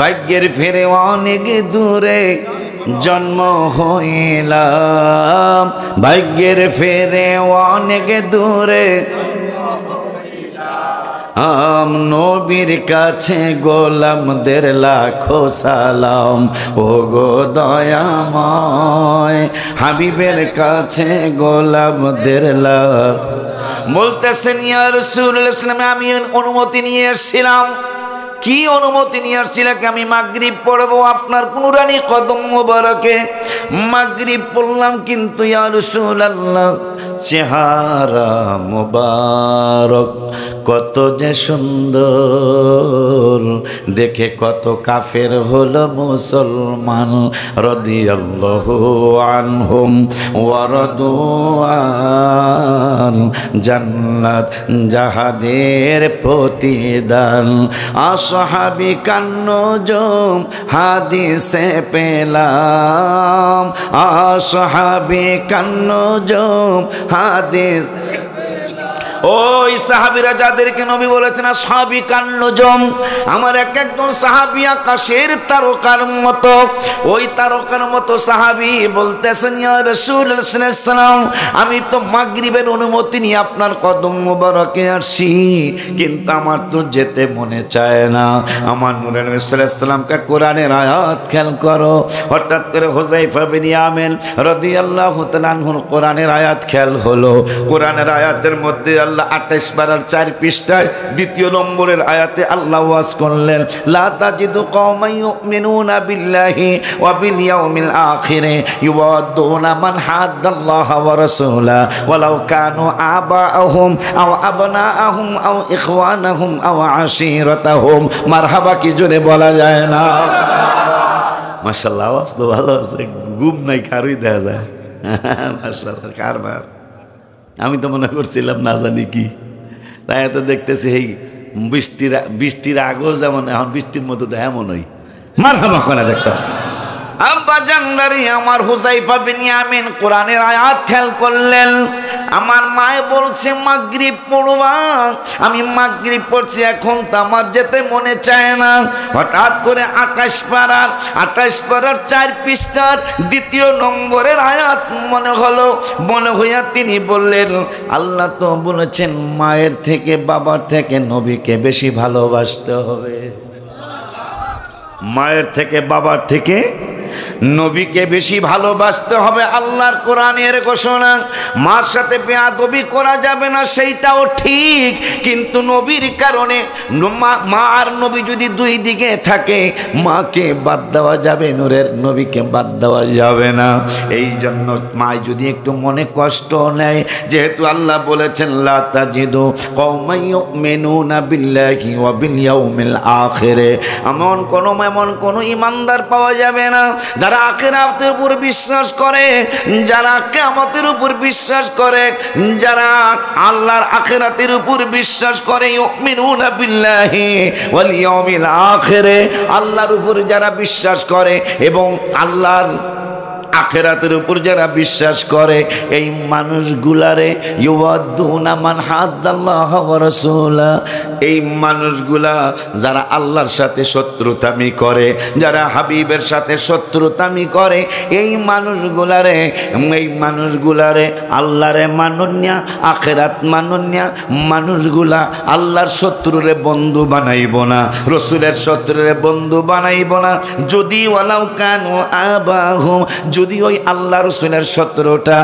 ভাগ্যের ফেরে অনেক দূরে জন্ম হইলাম, ভাগ্যের ফেরে অনেক দূরে নবীর কাছে গোলামদের লাখো সালাম। ও গো দয়াময় হাবিবের কাছে গোলামদের লাখ। বলতেছেন ইয়া রাসূলুল্লাহ সাল্লাল্লাহু আলাইহি ওয়াসাল্লাম, আমি অনুমতি নিয়ে এসেছিলাম। কি অনুমতি নিয়ে আসছিলাম? আমি মাগরিব পড়বো আপনার নুরানি কদম মোবারকে। মাগরিব পড়লাম, কিন্তু ইয়া রাসূলুল্লাহ চেহারা মোবারক কত যে সুন্দর, দেখে কত কাফের হলো মুসলমান। রাদিয়াল্লাহু আনহুম ওয়া রাদু আন, জান্নাত জাহাদের প্রতিদান। আসহাবি কান্নজুম হাদিসে পেলাম, আসহাবি কান্নজুম হাদিস ওই সাহাবীরা যাদেরকে নবী বলেছেন আসহাবী কান্নুজম, আমার এক একজন সাহাবী আকাশের তারকার মতো। ওই তারকার মতো সাহাবী বলতেছেন ইয়া রাসূলুল্লাহ সাল্লাল্লাহু আলাইহি ওয়াসাল্লাম, আমি তো মাগরিবের অনুমতি নিয়ে আপনার কদম মোবারকে আসছি, কিন্তু আমার তো যেতে মনে চায় না। আমার নূরের নবী সাল্লাল্লাহু আলাইহি ওয়াসাল্লামকে কোরআনের আয়াত খেয়াল করো। হঠাৎ করে হুযায়ফা বিন ইয়ামিন রাদিয়াল্লাহু তাআলা আনহুর কোরআনের আয়াত খেয়াল হলো। কোরআনের আয়াতের মধ্যে আল্লাহ 28 পারার 4 পৃষ্ঠায় 2 নম্বরের আয়াতে আল্লাহ ওয়াজ করলেন, লা তাজিদু কওমান ইউমিনুনা বিল্লাহি ওয়া বিল ইয়াউমিল আখির ইউয়াদ্দুনা মান হাদ্দাল্লাহা ওয়া রাসূলাহু ওয়ালাউ কানু আবাআহুম আও আবনাআহুম আও ইখওয়ানাহুম আও আশীরাতাহুম। মারহাবা কি জোরে বলা যায় না? মাশাআল্লাহ, আওয়াজ তো ভালো আছে, ঘুম নাই কারই দেখা যায়। মাশাআল্লাহ, কারবার। আমি তো মনে করছিলাম না জানি কি, তাই তো দেখতেছি এই বৃষ্টির আগেও যেমন এখন বৃষ্টির মতো তো এমনই। মারহাবা করে দেখছ আব্বা জানদারি আমার হুযায়ফা বিন ইয়ামিন কোরআনের আয়াত খেয়াল করলেন। আমার মায়ে বলছে মাগরিব পড়বা, আমি মাগরিব পড়ছি, এখন তো আমার যেতে মনে চায় না। হঠাৎ করে 28 পারার 4 পৃষ্ঠার 2 নম্বরের আয়াত মনে হলো। মনে হইয়া তিনি বললেন, আল্লাহ তো বলেছেন মায়ের থেকে বাবার থেকে নবীকে বেশি ভালোবাসতে হবে। মায়ের থেকে বাবার থেকে নবীকে বেশি ভালোবাসতে হবে, আল্লাহর কোরআনের ঘোষণা। মার সাথে বেয়াদবি করা যাবে না, সেইটাও ঠিক, কিন্তু নবীর কারণে মা আর নবী যদি দুই দিকে থাকে, মাকে বাদ দেওয়া যাবে, নূরের নবীকে বাদ দেওয়া যাবে না। এই জন্য মায় যদি একটু মনে কষ্ট নেয়, যেহেতু আল্লাহ বলেছেন লা তাজিদু কওমান ইউমিনুনা বিল্লাহি ওয়া বিল ইয়াউমিল আখির, এমন কোন ঈমানদার পাওয়া যাবে না যারা আখিরাতের উপর বিশ্বাস করে, যারা কিয়ামতের উপর বিশ্বাস করে, যারা আল্লাহর আখিরাতের উপর বিশ্বাস করে। ইউমিনুনা বিল্লাহি ওয়াল ইয়াউমিল আখির, আল্লাহর উপর যারা বিশ্বাস করে এবং আল্লাহর আখিরাতের উপর যারা বিশ্বাস করে, এই মানুষগুলারে ইউয়াদ্দুনা মান হাদ্দাল্লাহা ওয়া রাসূলা, এই মানুষগুলা যারা আল্লাহর সাথে শত্রুতামি করে, যারা হাবিবের সাথে শত্রুতামি করে, এই মানুষগুলারে আল্লাহরে মানুনিয়া আখিরাত মানুনিয়া মানুষগুলা আল্লাহর শত্রুরে বন্ধু বানাইব না, রাসূলের শত্রুরে বন্ধু বানাইব না। যদি ওয়ালাউ কানু আবাহুম, যদি ওই আল্লাহ রাসূলের শত্রুটা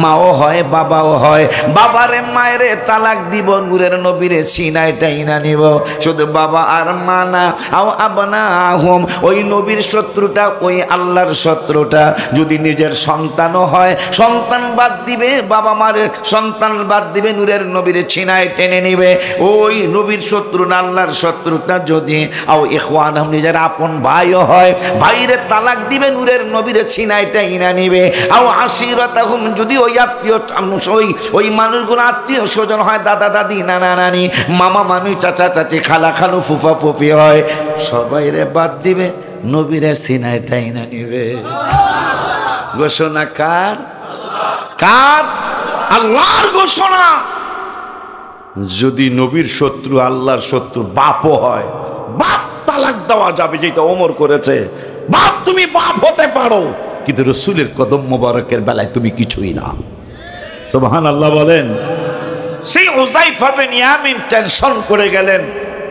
মাও হয় বাবাও হয়, বাবারে মায়েরে তালাক দিব, নূরের নবীরে সিনায় টাইনা নিব। শুধু বাবা আর মা না, আও আবনাহুম, ওই নবীর শত্রুটা, ওই আল্লাহর শত্রুটা যদি নিজের সন্তানও হয়, সন্তান বাদ দিবে, বাবা মারে সন্তান বাদ দিবে, নূরের নবীরে সিনায় টেনে নিবে। ওই নবীর শত্রু না আল্লাহর শত্রুটা যদি আও ইখওয়ানহুম, নিজের আপন ভাইও হয়, ভাইরে তালাক দিবে, নূরের নবীরে সিনায় টেনে নিবে। আও আশীরাতাহুম, যদি ওই আত্মীয় ওই মানুষগুলো আত্মীয় স্বজন হয়, দাদা দাদি নানা নানি মামা মামি চাচা চাচি খালা খালু ফুফা ফুফি হয়, সবাইরে বাদ দিবে, নবীরে সিনায় টাইনা নিবে। ঘোষণা কার? আল্লাহর ঘোষণা। যদি নবীর শত্রু আল্লাহর শত্রু বাপও হয়, বাপ তালাক দেওয়া যাবে, যেটা ওমর করেছে। বাপ তুমি বাপ হতে পারো, কিন্তু রাসূলের কদম মোবারকের বেলায় তুমি কিছুই না। সুবহানাল্লাহ বলেন। সেই হুযায়ফা বিন ইয়ামিন টেনশন করে গেলেন।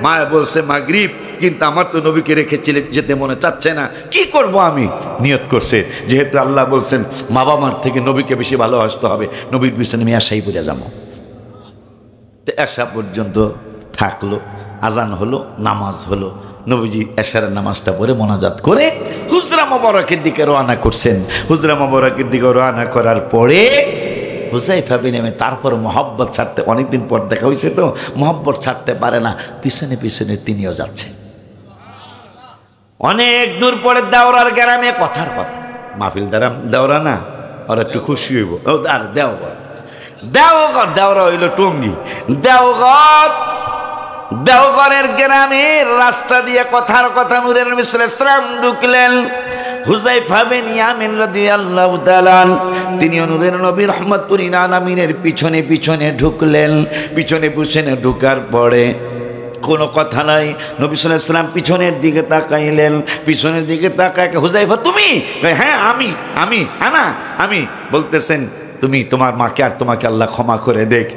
মা বলছে মাগরিব, কিন্তু আমার তো নবীকে রেখে যেতে মনে চাচ্ছে না, কি করব আমি? নিয়ত করছে, যেহেতু আল্লাহ বলছেন মা বাবার থেকে নবীকে বেশি ভালোবাসতে হবে, নবীর পিছনে আমি এশাই পড়ে যাবো। তো এশা পর্যন্ত থাকলো, আজান হলো, নামাজ হলো, নবীজি এশারের নামাজটা পড়ে মোনাজাত করে হুজরা মোবারকের দিকে রওনা করছেন। হুজরা মোবারকের দিকে রওনা করার পরে হুযায়ফা বিন ইয়ামিন তারপর মহব্বত ছাড়তে, অনেকদিন পর দেখা হয়েছে তো, মহব্বত ছাড়তে পারে না, পিছনে পিছনে তিনিও যাচ্ছেন। অনেক দূর পরে দেওরার গ্রামে, কথার কথা, মাহফিল দেওরা না, ওরা একটু খুশি হইব, আর দেওরা হইল টঙ্গী, দেওঘর দেওঘরের গ্রামের রাস্তা দিয়ে কথার কথা নূরের নবী সাল্লাল্লাহু আলাইহি ওয়াসাল্লাম ঢুকলেন। হুযায়ফা বিন ইয়ামিন রাদিয়াল্লাহু তাআলা তিনি নূরের নবী রাহমাতুল লিল আলামিনের পিছনে পিছনে ঢুকলেন। পিছনে পিছনে ঢোকার পরে কোনো কথা নাই, নবী সাল্লাল্লাহু আলাইহি ওয়াসাল্লাম পিছনের দিকে তাকাইলেন। পিছনের দিকে তাকায়, হুযায়ফা তুমি? হ্যাঁ আমি। বলতেছেন তুমি তোমার মাকে আর তোমাকে আল্লাহ ক্ষমা করে দেখ।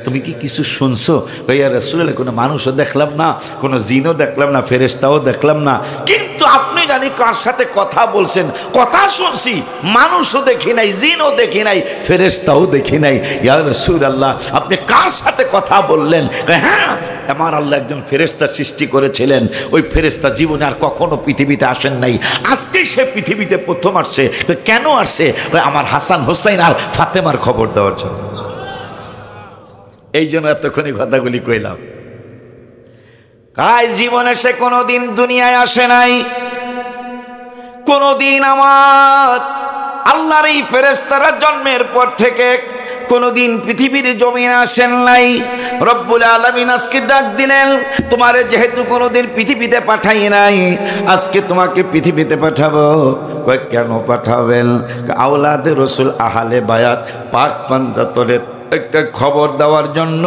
তুমি কি কিছু শুনছো? ইয়া রাসূলুল্লাহ, কোনো মানুষও দেখলাম না, কোনো জিনও দেখলাম না, ফেরেশতাও দেখলাম না, কিন্তু আপনি জানি কার সাথে কথা বলছেন। কথা শুনছি, মানুষও দেখি নাই, জিনও দেখি নাই, ফেরেশতাও দেখি নাই। ইয়া রাসূলুল্লাহ, আপনি কার সাথে কথা বললেন? হ্যাঁ, আমার আল্লাহ একজন ফেরেশতা সৃষ্টি করেছিলেন। ওই ফেরেশতা জীবনে আর কখনো পৃথিবীতে আসেন নাই, আজকেই সে পৃথিবীতে প্রথম আসছে। কেন আসছে? আমার হাসান হোসেন আর ফাতেমার খবর দেওয়ার জন্য। এই জন্য এতক্ষণই কথাগুলি কইলাম। জীবনে সে কোনোদিন দুনিয়ায় আসে নাই, কোনোদিন আমার আল্লাহর এই ফেরেশতারা জন্মের পর থেকে কোনোদিন পৃথিবীর জমিনে আসেন নাই। রব্বুল আলামিন আজকে ডাক দিলেন, তোমারে যেহেতু কোনোদিন পৃথিবীতে পাঠাই নাই, আজকে তোমাকে পৃথিবীতে পাঠাবো। কয় কেন পাঠাবেন? আওলাদে রসুল আহলে বায়াত পাক পাঞ্জাতনের একটা খবর দেওয়ার জন্য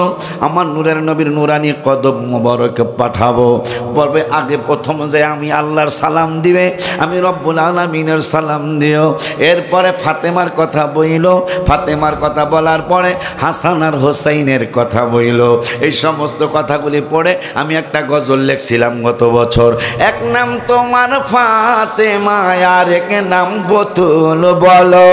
আমার নূরের নবীর নুরানি কদম মোবারকে পাঠাবো। বলবে আগে প্রথম যে আমি আল্লাহর সালাম দিবে, আমি রব্বুল আলামিনের সালাম দিও। এরপরে ফাতেমার কথা বইল, ফাতেমার কথা বলার পরে হাসান আর হোসাইনের কথা বইল। এই সমস্ত কথাগুলি পড়ে আমি একটা গজল লিখছিলাম গত বছর। এক নাম তোমার ফাতেমা, আর এক নাম বতুল, বলো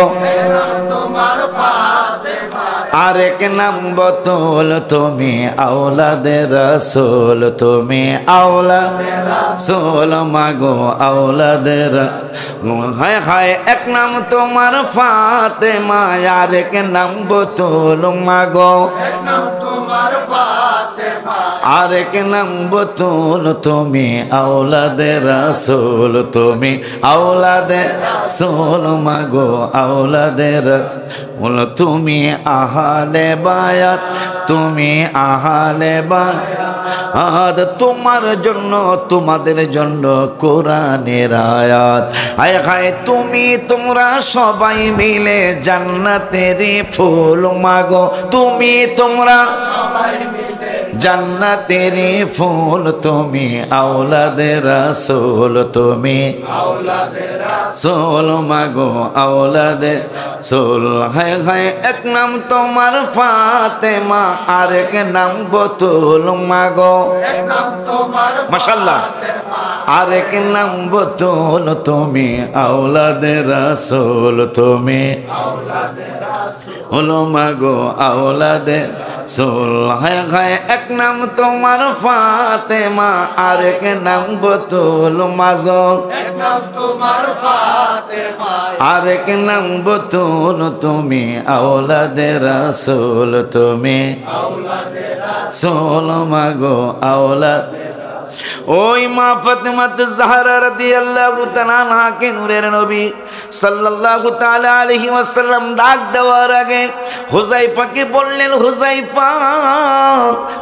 তোমার ফাতেমা, আরেক নাম বতুল, তুমি আওলাদে রাসূল, তুমি আওলাদে রাসূল, মাগো আওলাদে রাসূল। হায় হায়, এক নাম তোমার ফাতেমা, আরেক নাম বতুল, মাগো এক নাম তোমার ফাতেমা, আরেক নাম বতুল, তুমি আওলাদে রাসূল, তুমি আওলাদে রাসূল, মাগো আওলাদে রাসূল। তুমি আহলে বায়াত, তুমি আহলে বায়াত, তোমার জন্য তোমাদের জন্য কোরআনের আয়াত। হায় হায়, তুমি তোমরা সবাই মিলে জান্নাতের ফুল, মাগো তুমি তোমরা সবাই মিলে জান্নাতের ফুল, তুমি আওলাদে রাসূল, তুমি আওলাদে রাসূল, মাগো আওলাদে রাসূল। হায় হায়, এক নাম তোমার ফাতেমা, আরেক নাম বতুল, মাগো এক নাম তোমার মাশাআল্লাহ, আরেক নাম বতুল, তুমি আওলাদে রাসূল, তুমি আওলাদে রাসূল, মাগো আওলাদে রাসূল। হায় হায়, এক নাম তোমার ফাতেমা, আরেক নাম বতুল, মাগো এক নাম তোমার ফাতেমা, আরেক নাম বতুল, তুমি আওলাদে রাসূল, তুমি আওলাদে রাসূল, মাগো আওলাদে। ওই মা ফাতেমা জাহরা রাদিয়াল্লাহু তাআলা আনহাকে নূরের নবী সাল্লাল্লাহু তাআলা আলাইহি ওয়াসাল্লাম ডাক দেওয়ার আগে হুযায়ফাকে বললেন, হুযায়ফা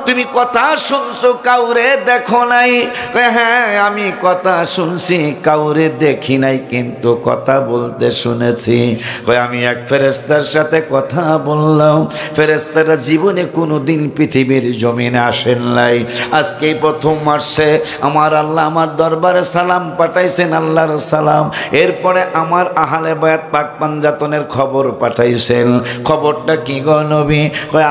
তুমি কথা শুনছো, কাউরে দেখো নাই? হ্যাঁ, আমি কথা শুনছি, কাউরে দেখি নাই, কিন্তু কথা বলতে শুনেছি। আমি এক ফেরেশতার সাথে কথা বললাম, ফেরেশতারা জীবনে কোনোদিন পৃথিবীর জমিনে আসেন নাই, আজকেই প্রথম আসছে। আমার আল্লাহ আমার দরবারে সালাম পাঠাইছেন, আল্লাহর সালাম। এরপরে আমার আহলে বায়াত পাক পাঞ্জাতনের খবর পাঠাইছেন। খবরটা কি গো নবী?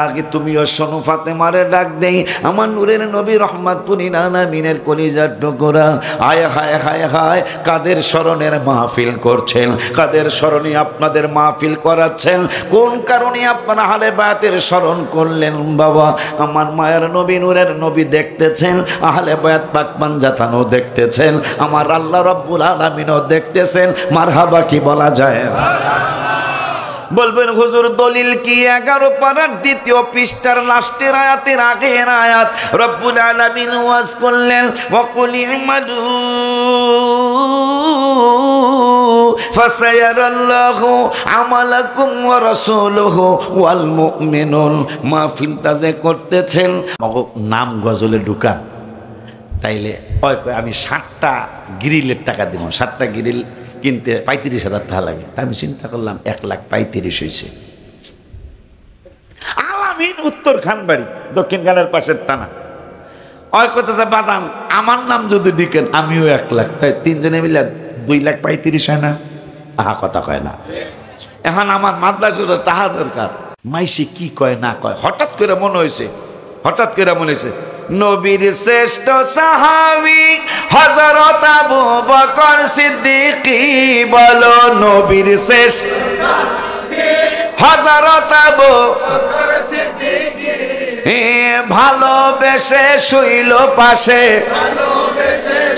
আগে তুমিও শোনো, ফাতেমারে ডাক দেই। আমার নূরের নবী রাহমাতুল লিল আলামিনের কলিজার টুকরা, হায় হায় হায় হায়, কাদের স্মরণের মাহফিল করছেন, কাদের স্মরণে আপনাদের মাহফিল করাচ্ছেন, কোন কারণে আপনারা আহলে বায়াতের স্মরণ করলেন? বাবা, আমার মায়ের নবী নূরের নবী দেখতেছেন, আহলে বায়াত পাক পাঞ্জাতানও দেখতেছেন, আমার আল্লাহ রাব্বুল আলামিনও দেখতেছেন। মারহাবা কি বলা যায়? বলবেন হুজুর দলিল কি? 11 পারার 2য় পৃষ্ঠার লাস্টের আয়াতের আগের আয়াত রব্বুল আলামিন ওয়াজ করলেন, ওয়াকুল ইমালু ফাসায়ারাল্লাহু আমালাকুম ওয়া রাসূলুহু ওয়াল মুমিনুন। মাহফিলটা যে করতেছেন নাম গজলে ঢুকান, তাইলে আমি 60টা গ্রিলের টাকা দিব, 60টা গ্রিল কিনতে 35,000 টাকা লাগে। আমি চিন্তা করলাম 1,35,000 হয়েছে। আলামিন উত্তর খানবাড়ি, দক্ষিণ খানের পাশের থানা। ওই কথা বাদাম আমার নাম যদি ডিকেন আমিও 1 লাখ, তাই তিনজনে মিলে 2,35,000 হয় না? আহা কথা কয় না। এখন আমার মাদ্রাসার টাকা দরকার, মাইসে কি কয় না কয়। হঠাৎ করে মনে হয়েছে নবীর শ্রেষ্ঠ সাহাবী হযরত আবু বকর সিদ্দিকী, বলো নবীর শ্রেষ্ঠ হযরত আবু বকর সিদ্দিকী, ভালোবেসে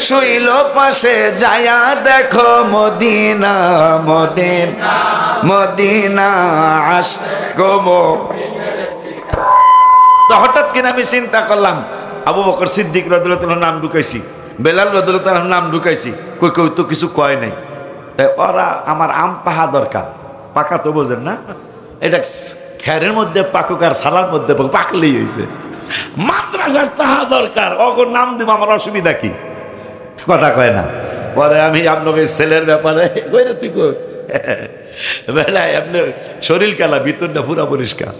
শুইল পাশে যায়া দেখো মদিনা মদিনা আশকো। তো হঠাৎ কিনা আমি চিন্তা করলাম আবু বকর সিদ্দিক রাদিয়াল্লাহু তাআলার নাম ঢুকাইছি, বেলাল রাদিয়াল্লাহু তাআলার নাম ঢুকাইছি, কই তো কিছু কয় নাই। তাই ওরা আমার আম পাহা দরকার, পাকা তো বোঝেন না, এটা খেরের মধ্যে পাকুক আর সালার মধ্যে পাকলেই হয়েছে। মাদ্রাসার তাহা দরকার, অগর নাম দিব, আমার অসুবিধা কি? কথা কয় না। পরে আমি আপনাকে ছেলের ব্যাপারে কইরে তুই কই বেলায় আপনার শরীর কালা, ভিতরটা পুরা পরিষ্কার,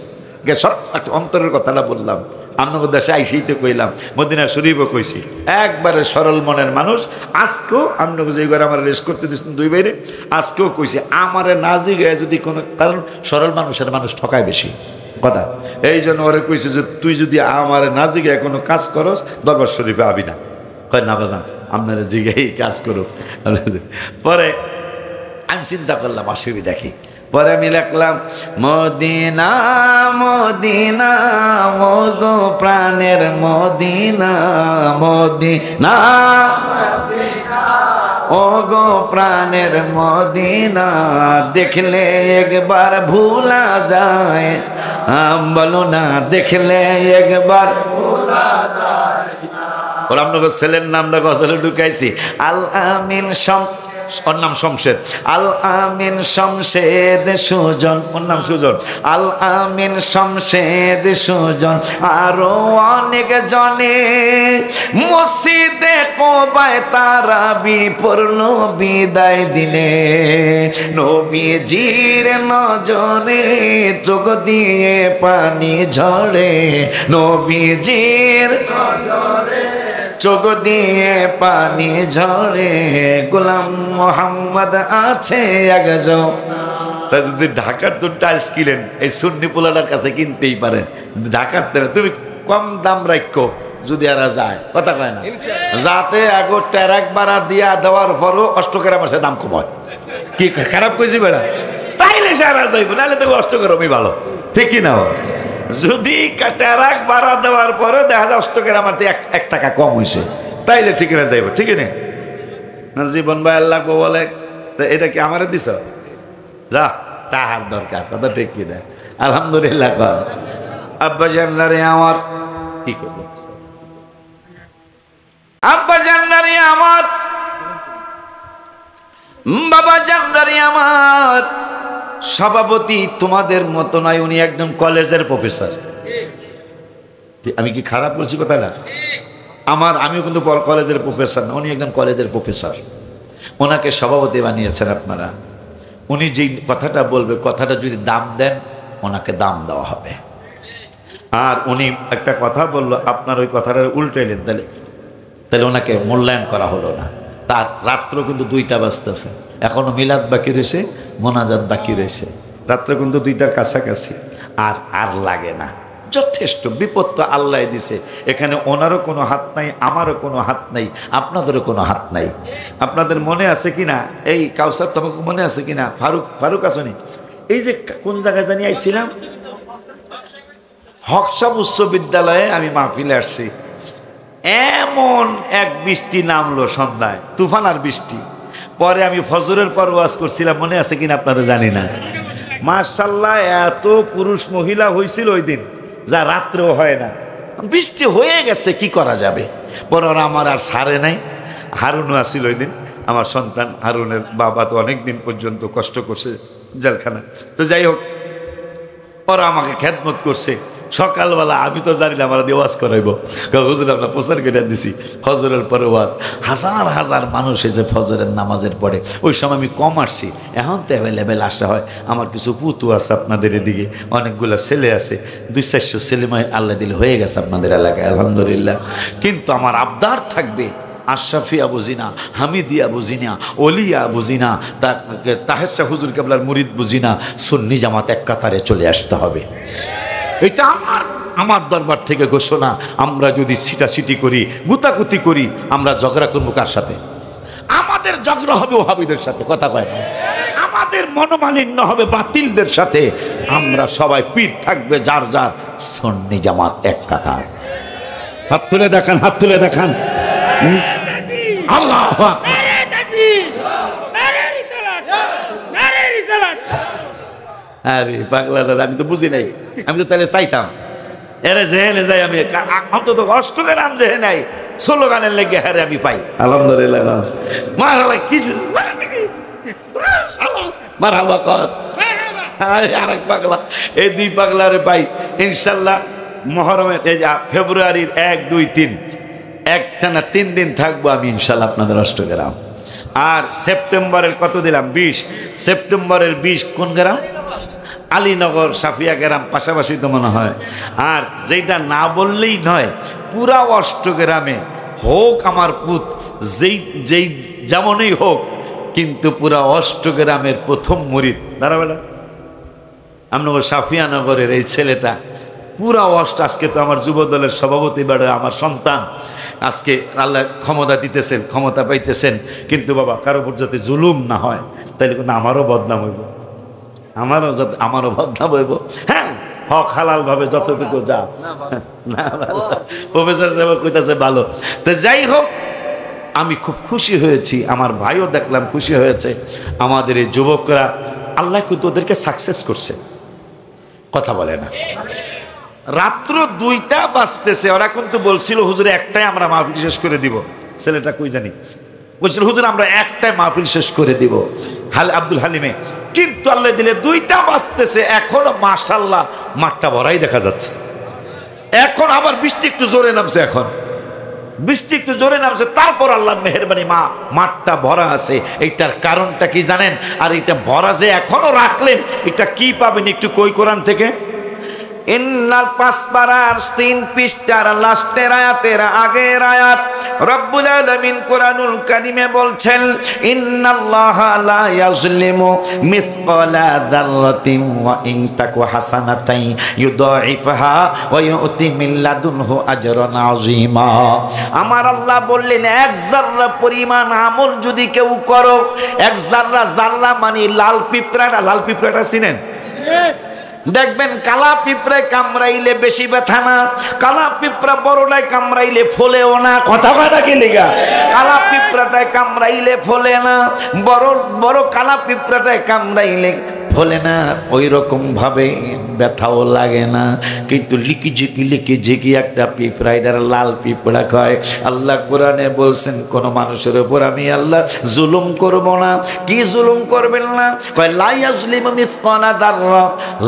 সব অন্তরের কথাটা বললাম। আপনাদের দেশে আইসেই তো কইলাম, মদিনা শরীফও কইছি, একবারে সরল মনের মানুষ। আজকেও আপনাকে যে ঘরে আমার রেস্ট করতে দিচ্ছেন 2 বাইরে, আজকেও কইছি আমারে নাজি গায়ে যদি কোনো, কারণ সরল মানুষ ঠকায় বেশি কথা। এই জন্য ওরে কইছে যে তুই যদি আমার নাজি গায়ে কোনো কাজ করস দরবার শরীফে আবি না। কয় না বাজান আপনারা জিগাই কাজ করো। পরে আমি চিন্তা করলাম অসুবিধা কি। পরে আমি লিখলাম মদিনা মদিনা ওগো প্রাণের মদিনা, মদিনা ওগো প্রাণের মদিনা, দেখলে একবার ভুলা যায়, বলো না দেখলে একবার ভুলা যায়। ওর আপনার ছেলের নামটা গজলে ঢুকাইছি, আল আমিন ওর নাম শমশেদ, আল আমিন শমশেদ সুজন, ওর নাম সুজন, আল আমিন শমশেদ সুজন, আরো অনেক জনে মসজিদে কোবায় তারাবি পড়লো বিদায় দিনে, নবীজির নজরে চোখ দিয়ে পানি ঝরে, নবীজির নজরে চোখ দিয়ে পানি ঝরে, গোলাম মোহাম্মদ আছে একজন। তা যদি ঢাকার তো টাইলস কিনেন এই সুন্নি পোলাটার কাছে কিনতেই পারেন, ঢাকার তুমি কম দাম রাখো যদি আর যায়, কথা কয় না, যাতে আগো ট্যারাক ভাড়া দিয়া দেওয়ার পরও অষ্টকের মাসে দাম কম হয়। কি খারাপ কইছি বেড়া? তাইলে সারা যাইব, নাহলে তো অষ্টকেরমই ভালো, ঠিক কি না? যদি ট্যারাক ভাড়া দেওয়ার পরে দেখা যায় অষ্টকের আমার 1 টাকা কম হয়েছে, তাইলে ঠিক না যাইব, ঠিক না? জীবন ভাই আল্লাহ বলে এটা কি আমারে দিছ, যা টাহার দরকার, কথা ঠিক কি না? আলহামদুলিল্লাহ কর। আব্বা জান্নারে আমার কি করবো, আব্বা জান্নারে আমার, বাবা জান্নারে আমার, সভাপতি তোমাদের মতো নয়, উনি একদম কলেজের প্রফেসর। আমি কি খারাপ বলছি কথা না? আমিও কিন্তু কলেজের প্রফেসর না, উনি একদম কলেজের প্রফেসর। ওনাকে সভাপতি বানিয়েছেন আপনারা। উনি যেই কথাটা বলবে, কথাটা যদি দাম দেন ওনাকে দাম দেওয়া হবে। আর উনি একটা কথা বললো, আপনার ওই কথাটা উল্টাইলেন, তাহলে ওনাকে মূল্যায়ন করা হলো না। তার রাত্র কিন্তু 2টা বাজতেছে, এখনো মিলাদ বাকি রয়েছে, মোনাজাত বাকি রয়েছে, রাত্র কিন্তু 2টার কাছাকাছি। আর লাগে না, যথেষ্ট। বিপদ তো আল্লাহ দিছে, এখানে ওনারও কোনো হাত নাই, আমারও কোনো হাত নাই, আপনাদেরও কোনো হাত নাই। আপনাদের মনে আছে কিনা এই কাউসার, তোমাকে মনে আছে কিনা? ফারুক আসনি, এই যে কোন জায়গায় জানি আইছিলাম, হকসাব উচ্চ বিদ্যালয়ে আমি মাহফিলে আসছি, এমন এক বৃষ্টি নামলো সন্ধ্যায়, তুফান আর বৃষ্টি। পরে আমি ফজরের পর ওয়াজ করছিলাম, মনে আছে কিনা আপনারা জানি না। মাশাআল্লাহ এত পুরুষ মহিলা হয়েছিল ওই দিন, যা রাত্রেও হয় না। বৃষ্টি হয়ে গেছে, কি করা যাবে? পরে ওরা আমার আর সারে নাই, হারুনও আসছিল ওই দিন, আমার সন্তান হারুনের বাবা তো অনেক দিন পর্যন্ত কষ্ট করছে জেলখানা। তো যাই হোক, ওরা আমাকে খেদমত করছে। সকালবেলা আমি তো জানি না আমার দিয়ে ওয়াজ করাইব, হুজুর আমরা প্রচার করে দিছি ফজরের পরে ওয়াজ। হাজার হাজার মানুষ এসে ফজরের নামাজের পরে, ওই সময় আমি কম আসছি, এখন তো অ্যাভেলেবেল আসা হয়। আমার কিছু পুতু আছে আপনাদের এদিকে, অনেকগুলো ছেলে আছে, 200-400 ছেলে আল্লাহ দিলে হয়ে গেছে আপনাদের এলাকায় আলহামদুলিল্লাহ। কিন্তু আমার আবদার থাকবে, আশরাফিয়া বুঝি না, হামিদিয়া বুঝি না, অলিয়া বুঝি না, তাহের শাহ হুজুর কেবলার মুরিদ বুঝি না, সুন্নি জামাত এক কাতারে চলে আসতে হবে। এটা আমার দরবার থেকে ঘোষণা। আমরা যদি ছিটাছিটি করি, গুতাগুতি করি, আমরা ঝগড়া করবো কার সাথে? আমাদের ঝগড়া হবে ওহাবিদের সাথে, কথা কয় না। আমাদের মনোমালিন্য হবে বাতিলদের সাথে। আমরা সবাই পীর থাকবে যার যার, সুন্নি জামাত এক কাতার। হাত তুলে দেখান, হাত তুলে দেখান। আল্লাহু আকবার। আরে পাগলাটা আমি তো বুঝি নাই, আমি তো তাহলে চাইতাম এরে যেহেনে যাই, আমি অন্তত অষ্টগ্রাম যেহে নাই স্লোগানের লেগে হারে আমি পাই আলহামদুলিল্লাহ। মারহাবা কিছু মারহাবা কর। আরেক পাগলা, এই দুই পাগলারে পাই ইনশাল্লাহ। মহরমের এই যে ফেব্রুয়ারির 1, 2, 3 একটানা 3 দিন থাকবো আমি ইনশাল্লাহ আপনাদের অষ্টগ্রাম। আর সেপ্টেম্বরের কত দিলাম? 20 সেপ্টেম্বরের 20 কোন গ্রাম? আলীনগর, সাফিয়া গ্রাম পাশাপাশি তো মনে হয়। আর যেটা না বললেই নয়, পুরা অষ্টগ্রামে হোক আমার পুত যেই যেমনই হোক, কিন্তু পুরা অষ্টগ্রামের প্রথম মুরিদ দাঁড়াবেলা আমনগর সাফিয়ানগরের এই ছেলেটা পুরা আজকে তো আমার যুব দলের সভাপতি বেড়ে আমার সন্তান, আজকে আল্লাহ ক্ষমতা দিতেছেন, ক্ষমতা পাইতেছেন। কিন্তু বাবা কারো উপর যাতে জুলুম না হয়, তাইলে কিন্তু আমারও বদনাম হইব, আমারও বদনাম হইব। হ্যাঁ, হক হালাল ভাবে যতটুকু যা না, প্রফেসর সাহেব কইতাছে ভালো। তো যাই হোক, আমি খুব খুশি হয়েছি, আমার ভাইও দেখলাম খুশি হয়েছে। আমাদের এই যুবকরা আল্লাহ কিন্তু ওদেরকে সাকসেস করছে, কথা বলে না। রাত্র 2টা বাজতেছে, ওরা কিন্তু বলছিল হুজুর একটাই আমরা মাহফিল শেষ করে দিব। ছেলেটা কই জানি বলছিল হুজুর আমরা একটাই মাহফিল শেষ করে দিব, আব্দুল হালিমে। কিন্তু আল্লাহ দিলে 2টা বাজতেছে, এখনো মাশাআল্লাহ মাঠটা ভরাই দেখা যাচ্ছে। এখন আবার বৃষ্টি একটু জোরে নামছে, এখন বৃষ্টি একটু জোরে নামছে, তারপর আল্লাহর মেহেরবানি মাঠটা ভরা আছে। এইটার কারণটা কি জানেন? আর এটা ভরা যে এখনো রাখলেন, এটা কি পাবেন একটু কই কোরআন থেকে? ইন্নাল 5 পারার 3 পৃষ্ঠার লাস্টের আয়াতের আগের আয়াত রব্বুল আলামিন কোরআনুল কারীমে বলছেন, ইন্নাল্লাহা লা ইয়াজলিমু মিসকালা যাররাতিন ওয়া ইন তাকু হাসানাতান ইউদাইফহা ওয়া ইউতি মিন লাদুনহু আজরান আযীমা। আমার আল্লাহ বললেন, 1 জাররা পরিমাণ আমল যদি কেউ করো, 1 জাররা মানে লাল পিঁপড়াটা চিনেন? দেখবেন কালা পিঁপড়ায় কামড়াইলে বেশি ব্যথা না, কালা পিঁপড়া বড়টায় কামড়াইলে ফোলেও না, কথা কয়টা কি লিগা? কালা পিঁপড়াটায় কামড়াইলে ফোলে না, বড় কালা পিঁপড়াটায় কামড়াইলে ফলে না, ওই রকম ভাবে ব্যথাও লাগে না। কিন্তু লিকি ঝিকি একটা পিঁপড়া, এটার লাল পিঁপড়া কয়। আল্লাহ কোরআনে বলছেন, কোন মানুষের উপর আমি আল্লাহ জুলুম করব না। কি জুলুম করবেন না? কয় লা ইয়াজলিমু মিসকালা যাররা,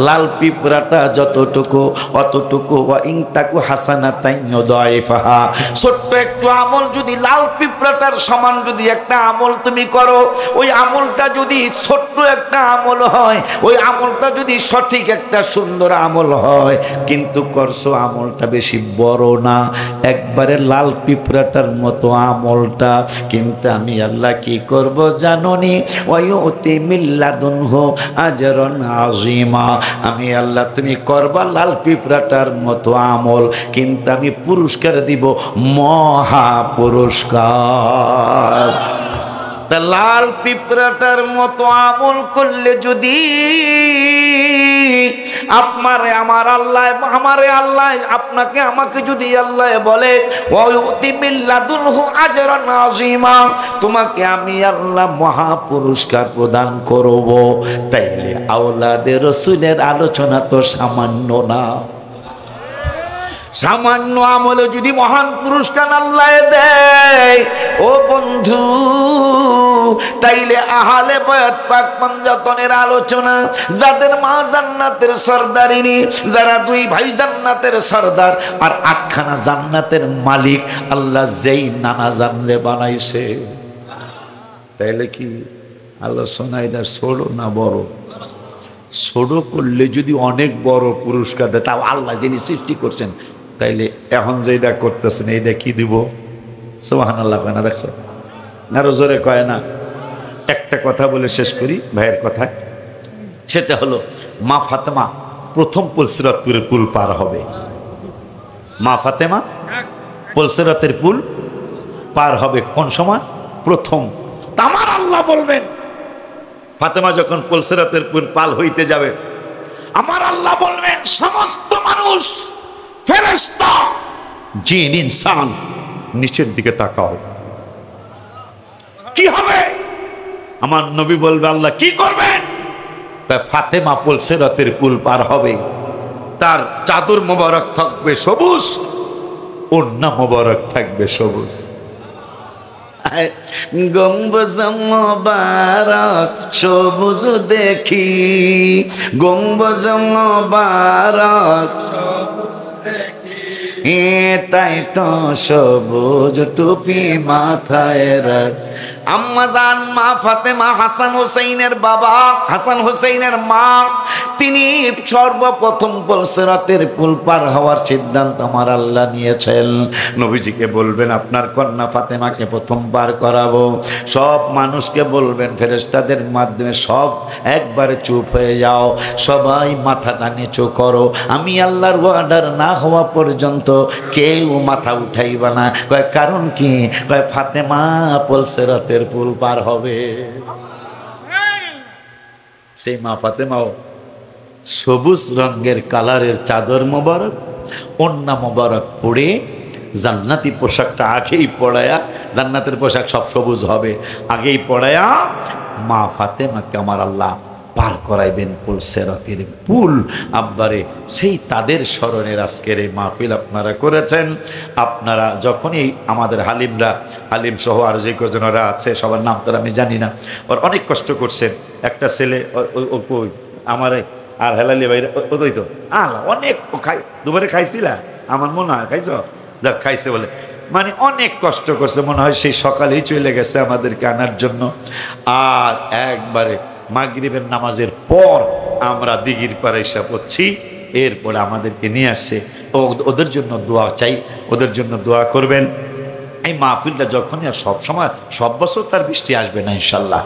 লাল পিঁপড়াটা যতটুকু অতটুকু, ওয়া ইন তাকু হাসানাতান ইউদাইফহা, ছোট্ট একটু আমল যদি লাল পিঁপড়াটার সমান যদি একটা আমল তুমি করো, ওই আমলটা যদি ছোট্ট একটা আমল হয়, ওই আমলটা যদি সঠিক একটা সুন্দর আমল হয়, কিন্তু করছো আমলটা বেশি বড় না, একবারে লাল পিঁপড়াটার মতো আমলটা, কিন্তু আমি আল্লাহ কি করব জানোনি? ওয়ায়ুতি মিন লাদুনহু আজরান আযীমা, আমি আল্লাহ তুমি করবা লাল পিঁপড়াটার মতো আমল, কিন্তু আমি পুরস্কার দিব, মহা পুরস্কার। লাল পিঁপড়াটার মতো আমল করলে যদি আমারে আল্লাহ আপনাকে আমাকে যদি আল্লাহ বলে ওয়ায়ুতি মিন লাদুনহু আজরান আযীমা, তোমাকে আমি আল্লাহ মহা পুরস্কার প্রদান করব, তাইলে আওলাদে রাসূলের আলোচনা তো সামান্য না। সামান্য আমলে যদি মহান পুরস্কার আল্লাহ দেয়, ও বন্ধু তাইলে আহলে বায়াত পাক পাঞ্জাতনের আলোচনা, যাদের মা জান্নাতের সরদারিনী, যারা দুই ভাই জান্নাতের সরদার আর আটখানা জান্নাতের মালিক, আল্লাহ যেই নানা জানলে বানাইছে, তাইলে কি আলোচনা এটা ছোট না বড়? ছোট করলে যদি অনেক বড় পুরস্কার দেয়, তাও আল্লাহ যিনি সৃষ্টি করছেন, তাইলে এখন যেটা করতেছেন এইটা কি দিব? সুবহানাল্লাহ কয় না? দেখছেন আরো জোরে কয় না? একটা কথা বলে শেষ করি ভাইয়ের কথায়, সেটা হলো মা ফাতেমা প্রথম পুলসিরাতের পুল পার হবে। মা ফাতেমা পুলসিরাতের পুল পার হবে কোন সময়? প্রথম। আমার আল্লাহ বলবেন ফাতেমা যখন পুলসিরাতের পুল পার হইতে যাবে, আমার আল্লাহ বলবেন সমস্ত মানুষ, ফেরেশতা, জিন, ইনসান নিচের দিকে তাকাও। কি হবে? আমার নবী বলবে আল্লাহ কি করবেন? ফাতেমা পুলসিরাতের পুল পার হবে, তার চাদর মোবারক থাকবে সবুজ, ওড়না মোবারক থাকবে সবুজ। গম্বুজ মোবারক সবুজ দেখি, গম্বুজ মোবারক তাই তো সবুজ টুপি মাথায় রাখ। আম্মা জান মা ফাতেমা হাসান হুসাইনের বাবা, হাসান হুসাইনের মা, তিনি সর্বপ্রথম পুলসিরাতের পুল পার হওয়ার সিদ্ধান্ত আমার আল্লাহ নিয়েছেন। নবীজিকে বলবেন আপনার কন্যা ফাতেমাকে প্রথম পার করাবো। সব মানুষকে বলবেন ফেরেশতাদের মাধ্যমে, সব একবারে চুপ হয়ে যাও, সবাই মাথাটা নিচু করো, আমি আল্লাহর অর্ডার না হওয়া পর্যন্ত কেউ মাথা উঠাইবা না। কয় কারণ কি? কয় ফাতেমা পুলসিরাতের পুল পার হবে। সেই মা ফাতেমাও সবুজ রঙের কালারের চাদর মোবারক, ওড়না মোবারক পরে, জান্নাতি পোশাকটা আগেই পড়ায়া, জান্নাতের পোশাক সব সবুজ হবে, আগেই পড়ায়া মা ফাতেমাকে আমার আল্লাহ পার করাইবেন পুলসিরাতের পুল। আব্বারে সেই তাদের স্মরণের আজকের এই মাহফিল আপনারা করেছেন। আপনারা যখনই আমাদের হালিমরা, হালিম সহ আর যে কজনরা আছে সবার নাম তো আমি জানি না, ওর অনেক কষ্ট করছেন। একটা ছেলে আমার আর হেলালি ভাই ওই তো অনেক খাই, দুবারে খাইছিলা আমার মনে হয়, খাইছ? যাক খাইছে বলে, মানে অনেক কষ্ট করছে, মনে হয় সেই সকালেই চলে গেছে আমাদেরকে আনার জন্য। আর একবারে মাগরিবের নামাজের পর আমরা দিঘির পাড়ে এসে পড়ছি, এরপরে আমাদেরকে নিয়ে আসছে। ওদের জন্য দোয়া চাই, ওদের জন্য দোয়া করবেন। এই মাহফিলটা যখনই, আর সবসময় সব বছর তার বৃষ্টি আসবে না ইনশাল্লাহ।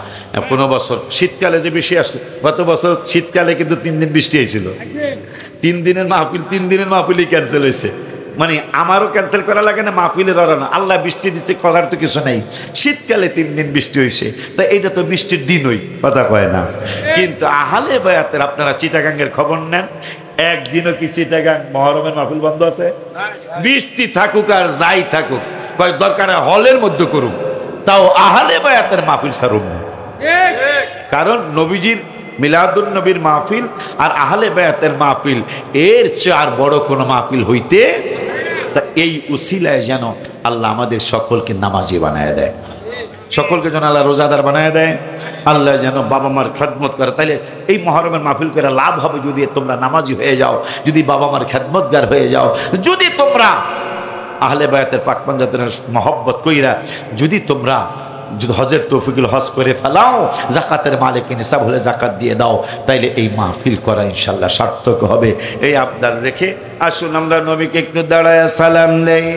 কোনো বছর শীতকালে যে বৃষ্টি আসলো, গত বছর শীতকালে কিন্তু 3 দিন বৃষ্টি হয়েছিল, 3 দিনের মাহফিল, 3 দিনের মাহফিলই ক্যান্সেল হয়েছে। মানে আমারও ক্যান্সেল করা লাগে না, মাহফিলের ওরা না, আল্লাহ বৃষ্টি দিচ্ছে, করার তো কিছু নেই। শীতকালে 3 দিন বৃষ্টি হয়েছে, তা এটা তো বৃষ্টির দিনই, কথা কয় না। কিন্তু আহলে বায়াতের আপনারা চিটাগাঙ্গের খবর নেন, একদিনও কি চিটাগাং মহরমের মাহফিল বন্ধ আছে? বৃষ্টি থাকুক আর যাই থাকুক, কয় দরকার হলের মধ্যে করুক, তাও আহলে বায়াতের মাহফিল সারুম। কারণ নবীজির মিলাদুন নবীর মাহফিল আর আহলে বায়াতের মাহফিল এর চেয়ে আর বড় কোনো মাহফিল হইতে, তা এই উসিলায় যেন আল্লাহ আমাদের সকলকে নামাজি বানায় দেয়, সকলকে যেন আল্লাহ রোজাদার বানায় দেয়, আল্লাহ যেন বাবা মার খেদমত করে। তাইলে এই মহরমের মাহফিল করে লাভ হবে যদি তোমরা নামাজি হয়ে যাও, যদি বাবা মার খেদমতগার হয়ে যাও, যদি তোমরা আহলে বায়াতের পাক পাঞ্জাতনের মহব্বত কইরা যদি তোমরা যদি হজের তৌফিকুল হজ করে ফেলাও, জাকাতের মালিক নিসাব হলে জাকাত দিয়ে দাও, তাইলে এই মাহফিল করা ইনশাল্লাহ সার্থক হবে। এই আবদার রেখে আসুন আমরা নবীকে একটু দাঁড়ায় সালাম দেই।